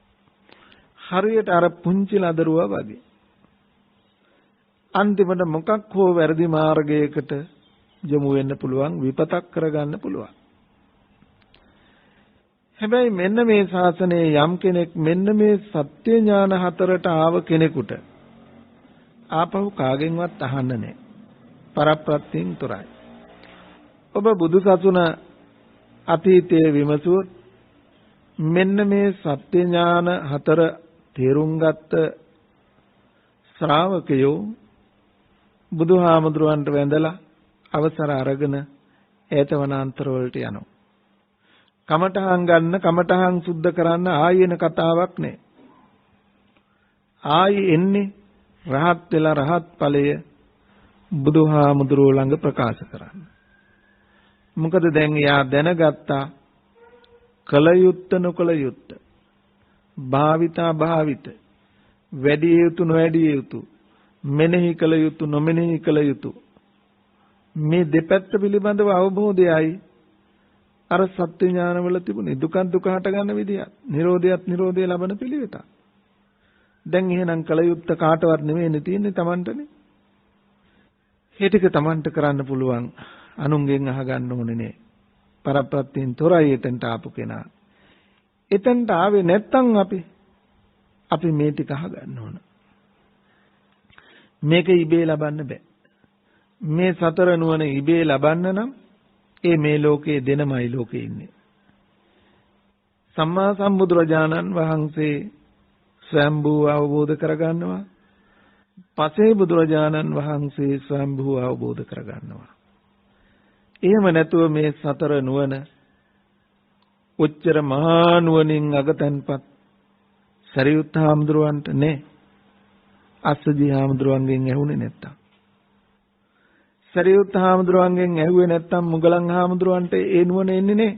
[SPEAKER 2] හරියට අර පුංචි ලදරුවා වගේ. අන්තිමට මොකක් හෝ වැරදි මාර්ගයකට යොමු වෙන්න පුළුවන්, විපතක් කරගන්න පුළුවන්. හැබැයි මෙන්න මේ ශාසනයේ යම් කෙනෙක් මෙන්න මේ සත්‍ය ඥාන හතරට ආව කෙනෙකුට ආපහු කාගෙන්වත් අහන්න නැහැ. පරප්‍රත්‍යයෙන් තොරයි. ඔබ බුදුසසුන අතීතයේ විමසුවොත් මෙන්න මේ සත්‍ය ඥාන හතර තේරුම් ගත්ත ශ්‍රාවකයෝ බුදුහාමුදුරන්ට වැඳලා අවසර අරගෙන ඈත වනාන්තර වලට යනවා. කමඨහං ගන්න, කමඨහං සුද්ධ කරන්න ආයෙන කතාවක් නෑ. ආයෙ එන්නේ රහත් වෙලා රහත් ඵලය බුදුහාමුදුරුවෝ ළඟ ප්‍රකාශ කරන්න. මොකද දැන් යා දැනගත්තා කල යුත්ත නොකල යුත්ත, භාවිතා භාවිත, වැඩි යුතු නොවැඩි යුතු, මෙනෙහි කල යුතු නොමෙනෙහි කල යුතු, මේ දෙපැත්ත පිළිබඳව අවබෝධයයි අර සත්‍ය ඥානවල තිබුණේ. දුක දුක හට ගන්න විදියත්, නිරෝධයත් නිරෝධය ලබන පිළිවෙත. දැන් එහෙනම් කල යුත්ත කාටවත් නෙමෙයි තියෙන්නේ, Tamanටනේ. ඒ ටික Tamanට කරන්න පුළුවන්, අනුන්ගෙන් අහගන්න ඕනේ නේ. පරප්‍රත්‍යයෙන් තොරයි එතනට ආපු කෙනා. එතනට ආවේ නැත්තම් අපි මේ ටික අහගන්න ඕන. මේක ඉබේ ලබන්න බෑ. මේ සතර නුවණ ඉබේ ලබන්න නම් මේ ලෝකයේ දෙනමයි ලෝකේ ඉන්නේ. සම්මා සම්බුදුරජාණන් වහන්සේ ස්වයම්භූ අවබෝධ කරගන්නවා. පසේ බුදුරජාණන් වහන්සේ ස්වයම්භූ අවබෝධ කරගන්නවා. එහෙම නැතුව මේ සතර නුවණ උච්චර මහා නුවණින් අගතන්පත් සරියුත් හාමුදුරුවන්ට නේ, අස්සජී හාමුදුරුවන්ගෙන් ඇහුනේ නැත්තම්, සරියුත් හාමුදුරුවන්ගෙන් ඇහුවේ නැත්තම් මුගලන් හාමුදුරුවන්ට ඒ නුවණ එන්නේ නේ.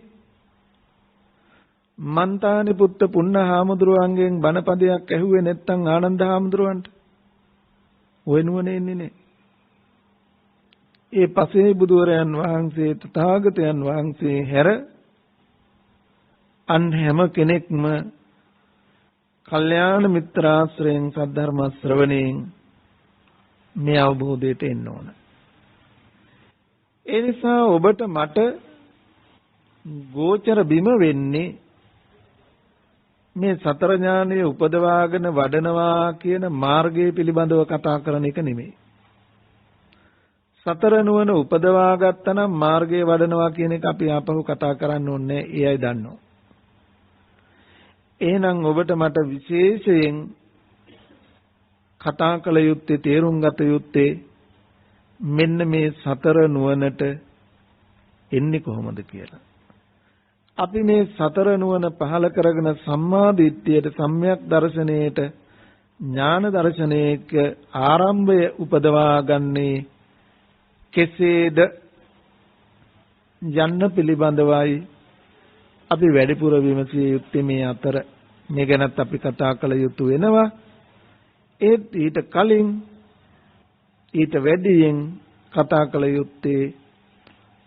[SPEAKER 2] මන්තානි පුත්ත පුන්න හාමුදුරුවන්ගෙන් බණපදයක් ඇහුවේ නැත්තම් ආනන්ද හාමුදුරුවන්ට ওই නුවණ එන්නේ නේ. ඒ පසේ බුදුරයන් වහන්සේ තථාගතයන් වහන්සේ හැර අන් හැම කෙනෙක්ම කල්යාණ මිත්‍රාශ්‍රයෙන් සද්ධර්ම ශ්‍රවණයෙන් මේ අවබෝධයට එන්න ඕන. ඒ නිසා ඔබට මට ගෝචර බිම වෙන්නේ මේ සතර ඥානයේ උපදවාගෙන වඩනවා කියන මාර්ගය පිළිබඳව කතා කරන එක නෙමෙයි. සතර නුවණ උපදවා ගත්තා නම් මාර්ගයේ වඩනවා කියන එක අපි ආපහු කතා කරන්න ඕනේ. ඒ අය දන්නවා. එහෙනම් ඔබට මට විශේෂයෙන් කතා කළ යුත්තේ, තේරුම් ගත යුත්තේ මෙන්න මේ සතර නුවණට එන්නේ කොහොමද කියලා. අපි මේ සතර නුවණ පහල කරගෙන සම්මා දිට්ඨියට, සම්‍යක් දර්ශනයට, ඥාන දර්ශනයක ආරම්භය උපදවා ගන්නේ කෙසේද යන්න පිළිබඳවයි අපි වැඩිපුර විමසිය යුත්තේ. මේ අතර මේ ගැනත් අපි කතා කළ යුතු වෙනවා. ඊට කලින් ඊට වැඩියෙන් කතා කළ යුත්තේ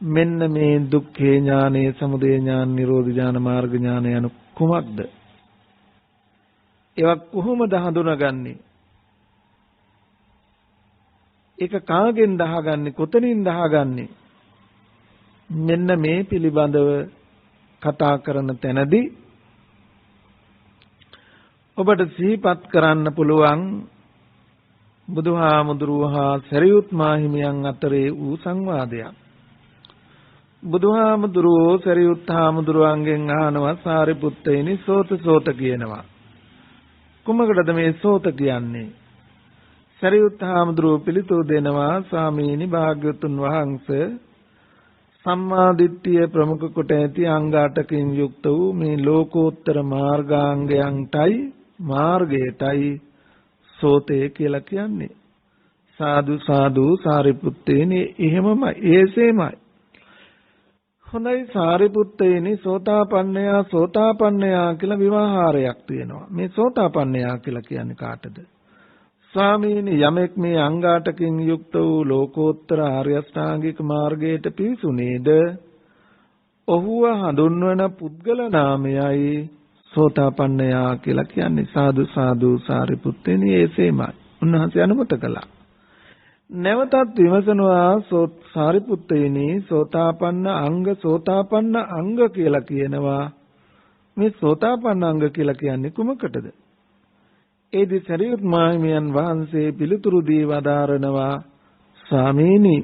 [SPEAKER 2] මෙන්න මේ දුක්ඛේ ඥානය, සමුදය ඥාන, නිරෝධ ඥාන, මාර්ග ඥාන යන කුමක්ද? ඒවා කොහොමද හඳුනාගන්නේ? ඒක කාගෙන්ද අහගන්නේ? කොතනින්ද අහගන්නේ? මෙන්න මේ පිළිබඳව කතා කරන තැනදී ඔබට සිහිපත් කරන්න පුළුවන් බුදුහාමුදුරුවෝ හා සරියුත් මාහිමියන් අතරේ වූ සංවාදයක්. බුදුහාමුදුරුවෝ සරියුත් හාමුදුරුවන්ගෙන් අහනවා, සාරිපුත්තේනි සෝත කියනවා. කුමකටද මේ සෝත කියන්නේ? සරියුත් හාමුදුරුවෝ පිළිතුරු දෙනවා, ස්වාමීනි භාග්‍යවතුන් වහන්සේ, සම්මා දිට්ඨිය ප්‍රමුඛ කොට ඇති අංග 8කින් යුක්ත වූ මේ ලෝකෝත්තර මාර්ගාංගයන්ටයි, මාර්ගයටයි සෝතේ කියලා කියන්නේ. සාදු සාදු සාරිපුත්තේනි, එහෙමමයි, ඒසෙමයි. හොඳයි සාරිපුත්තේනි, සෝතාපන්නයා කියලා විවාහාරයක් තියෙනවා. මේ සෝතාපන්නයා කියලා කියන්නේ කාටද? ස්වාමීනි, යමෙක් මේ අංග 8කින් යුක්ත වූ ලෝකෝත්තර ආර්ය අෂ්ටාංගික මාර්ගයට පිවිසුනේද, ඔහුව හඳුන්වන පුද්ගල නාමයයි සෝතාපන්නයා කියලා කියන්නේ සාදු සාදු සාරිපුත්තේනි එසේමයි. උන්වහන්සේ අනුමත කළා. නැවතත් විමසනවා සාරිපුත්තේනි සෝතාපන්න අංග කියලා කියනවා. මේ සෝතාපන්න අංග කියලා කියන්නේ කුමකටද? ඒදි සරියුත් මහණියන් වහන්සේ පිළිතුරු දී වදාරනවා ස්වාමීනි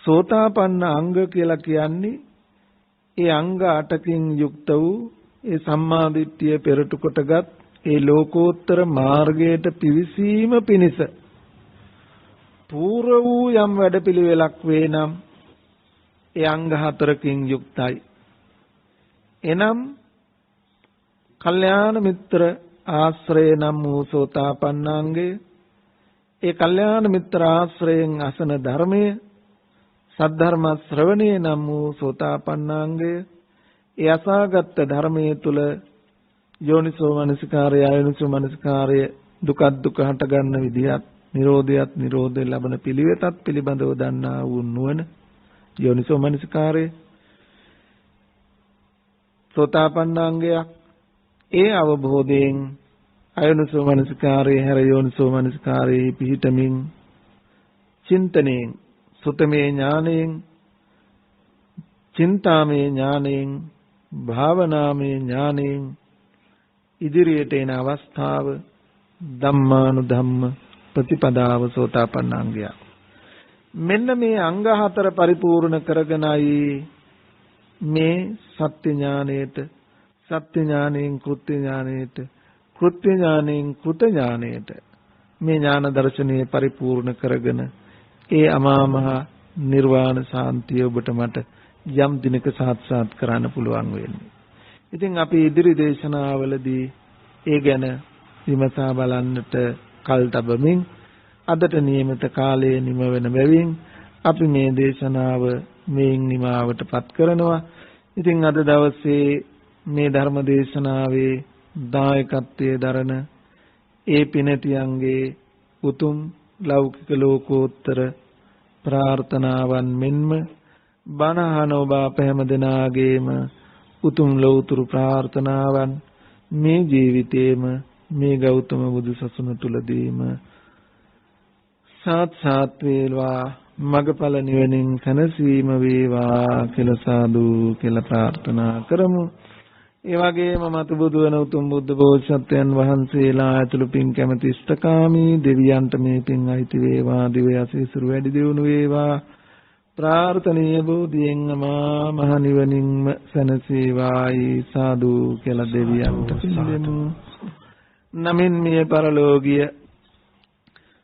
[SPEAKER 2] සෝතාපන්න අංග කියලා කියන්නේ ඒ අංග 8කින් යුක්ත වූ ඒ සම්මාදිට්ඨිය පෙරට කොටගත් ඒ ලෝකෝත්තර මාර්ගයට පිවිසීම පිණිස පූර්ව වූ යම් වැඩපිළිවෙලක් වේ නම් ඒ අංග 4කින් යුක්තයි. එනම් කල්යාණ මිත්‍ර ආශ්‍රය නම් වූ සෝතාපන්නාංගය, ඒ කල්යාණ මිත්‍ර ආශ්‍රයෙන් අසන ධර්මය, සද්ධර්ම ශ්‍රවණය නම් වූ සෝතාපන්නාංගය, ඒ අසාගත් ධර්මයේ තුල යෝනිසෝ මනසිකාරය, අයෝනිසෝ මනසිකාරය, දුක දුක හට ගන්න විදිහත්, නිරෝධයත් නිරෝධය ලබන පිළිවෙතත් පිළිබඳව දන්නා වූ නුවණ යෝනිසෝ මනසිකාරය සෝතාපන්නාංගයක්. ඒ අවබෝධයෙන් අයෝනිසෝ මනසිකාරයේ හැර යෝනිසෝ මනසිකාරයේ පිහිටමින් චින්තනයෙන්, සුතමේ ඥානයෙන්, චින්තාමේ ඥානයෙන්, භාවනාමේ ඥානයෙන් ඉදිරියට එන අවස්ථාව ධම්මානුධම්ම ප්‍රතිපදාව සෝතාපන්නාංගය. මෙන්න මේ අංග 4 පරිපූර්ණ කරගෙනයි මේ සත්‍ය ඥානයට, සත්‍ය ඥානයෙන් කෘත්‍ය ඥානයට, කෘත්‍ය ඥානයෙන් කෘත ඥානයට මේ ඥාන දර්ශනය පරිපූර්ණ කරගෙන ඒ අමා මහ නිර්වාණ සාන්තිය ඔබට මට යම් දිනක සාක්ෂාත් කරන්න පුළුවන් වෙන්නේ. ඉතින් අපි ඉදිරි දේශනාවලදී ඒ ගැන විමසා බලන්නට කල් තබමින් අදට නියමිත කාලය නිම වෙන බැවින් අපි මේ දේශනාව මේන් නිමාවටපත් කරනවා. ඉතින් අද දවසේ මේ ධර්ම දේශනාවේ දායකත්වයේ දරන ඒ පිනතියන්ගේ උතුම් ලෞකික ලෝකෝත්තර ප්‍රාර්ථනාවන් මෙන්ම බණහන ඔබ අප හැම දෙනාගේම උතුම් ලෞතුරු ප්‍රාර්ථනාවන් මේ ජීවිතේම මේ ගෞතම බුදු සසුන තුලදීම සාත්සාත් වේවා, මගඵල නිවනින් සැනසීම වේවා කියලා සාදු කියලා ප්‍රාර්ථනා කරමු. ඒ වගේම මතු බුදු වන උතුම් බුද්ධ බෝසත්යන් වහන්සේලා ඇතුළු පින් කැමැති ඉෂ්ඨකාමී දෙවියන්ට මේ පින් අයිති වේවා, දිව්‍ය ආශිර්වාද වැඩි දියුණු වේවා, ප්‍රාර්ථනීය බෝධියෙන් මා මහ නිවනින්ම සැනසේවායි සාදු කියලා දෙවියන්ට පිළිදෙමු. නමින් මිය පරලෝකීය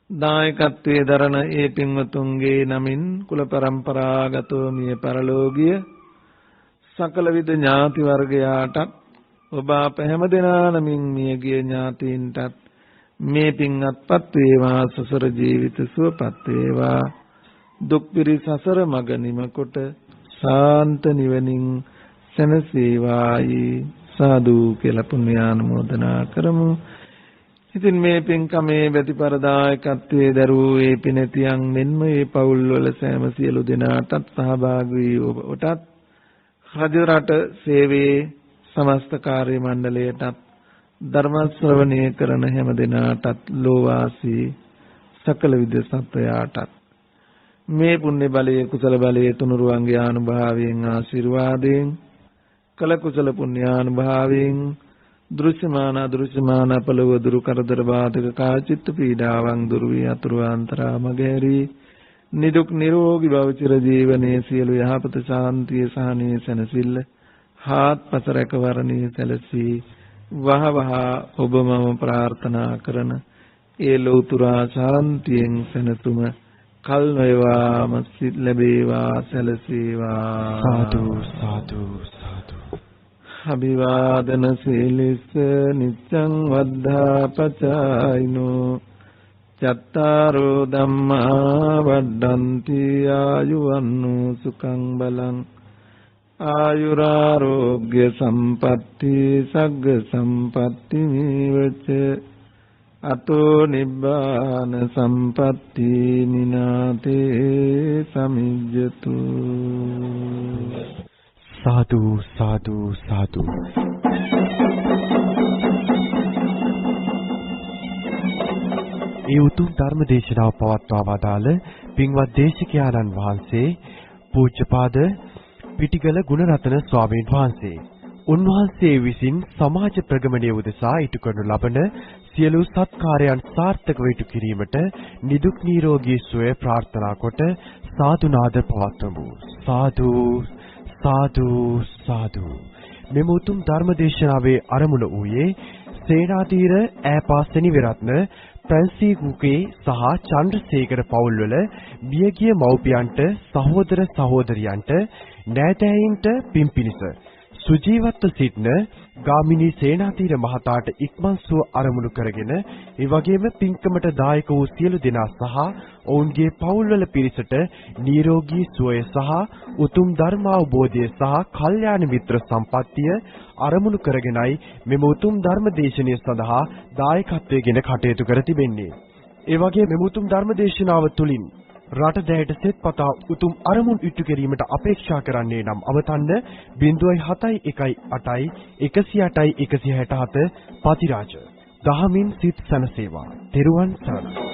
[SPEAKER 2] දායකත්වයේ දරන ඒ පින්වතුන්ගේ නමින් කුල પરම්පරාගතව මිය පරලෝකීය සකල විද ඥාති වර්ගයාටත් ඔබ අප හැම දෙනා නමින් මියගිය ඥාතීන්ටත් මේ පින් අත්පත් වේවා, සසර ජීවිත සුවපත් වේවා, දුක් පිරි සසර මග නිමකොට සාන්ත නිවනින් සැනසේවායි සාදු කියලා පුණ්‍යානුමෝදනා කරමු. ඉතින් මේ පින්කමේ ප්‍රතිපරදායකත්වයේ දරූ ඒ පිනතියන් මෙන්ම මේ පවුල් වල සෑම සියලු දෙනාටත් සහභාගී වී ඔබටත් රජ රට සේවයේ සමස්ත කාර්ය මණ්ඩලයටත් ධර්ම ශ්‍රවණය කරන හැම දෙනාටත් ලෝවාසී සකල විද සත්වයාටත් මේ පුණ්‍ය බලයේ කුසල බලයේ තුනුරුවන්ගේ ආනුභාවයෙන් ආශිර්වාදයෙන් කළ කුසල පුණ්‍යානුභාවයෙන් දෘශ්‍යමාන අදෘශ්‍යමාන පළව දුරු කරදර බාධක කාචිත්ත පීඩාවන් දුරු වී අතුරු අන්තරා මගහැරී නිදුක් නිරෝගී භව චිර ජීවනයේ සියලු යහපත ශාන්තිය සහනීය සැනසෙල්ල හාත්පස රැකවරණී සැලසී වහවහ ඔබමම ප්‍රාර්ථනා කරන ඒ ලෞතුරා ශාන්තියෙන් සැනසුම කල් වේවාම සිත් ලැබේවා සැලසේවා. සාදු සාදු සාදු. අභිවාදන සීලිස්ස නිච්ඡං වද්ධා පචායිනෝ චත්තාරෝ ධම්මා වඩ්ඩන්ති ආයුවන්නෝ සුඛං බලං ආයුරාෝග්‍ය සම්පatti සග්ග සම්පatti මේවච අතෝ නිබ්බාන සම්පatti මිනාතේ සමිජ්ජතු.
[SPEAKER 1] සාදු සාදු සාදු. ඒ උතුම් ධර්ම දේශනාව පවත්වා වදාළ පින්වත් දේශකයාණන් වහන්සේ පූජ්‍යපාද පිටිගල ගුණරත්න ස්වාමීන් වහන්සේ. උන්වහන්සේ විසින් සමාජ ප්‍රගමනය උදෙසා ඉටු කරනු ලබන සියලු සත්කාරයන් සාර්ථකව ඉටු කිරීමට නිදුක් නිරෝගී සුවය ප්‍රාර්ථනා කොට සාදු නාද පවත්වමු. සාදු සාදු සාදු. මෙම උතුම් ධර්ම දේශනාවේ ආරමුණ වූයේ සේනාධීර ඈපාසෙනි විරත්න ප්‍රැන්සි කුකේ සහ චන්ද්‍රසේකර පවුල්වල මියගිය මව්පියන්ට සහෝදර සහෝදරියන්ට නෑදෑයින්ට පින් පිණිස සුජීවත්ව සිටින ගාමිණී සේනාධීර මහතාට ඉක්මන් සුව අරමුණු කරගෙන ඒ වගේම පින්කමට දායක වූ සියලු දෙනා සහ ඔවුන්ගේ පවුල්වල පිරිසට නිරෝගී සුවය සහ උතුම් ධර්මාවබෝධය සහ කල්යාණ මිත්‍ර සම්පත්තිය අරමුණු කරගෙනයි මෙම උතුම් ධර්ම දේශනය සඳහා දායකත්වයෙන් කටයුතු කර තිබෙන්නේ. ඒ වගේම මෙම උතුම් ධර්ම දේශනාව තුළින් රට දැයට සෙත්පතා උතුම් අරමුණු ඉටු කිරීමට අපේක්ෂා කරන්නේ නම් අවතන්න 071 108 167 පතිරාජ දහමින් සිත් සනසේවා. තෙරුවන් සරණයි.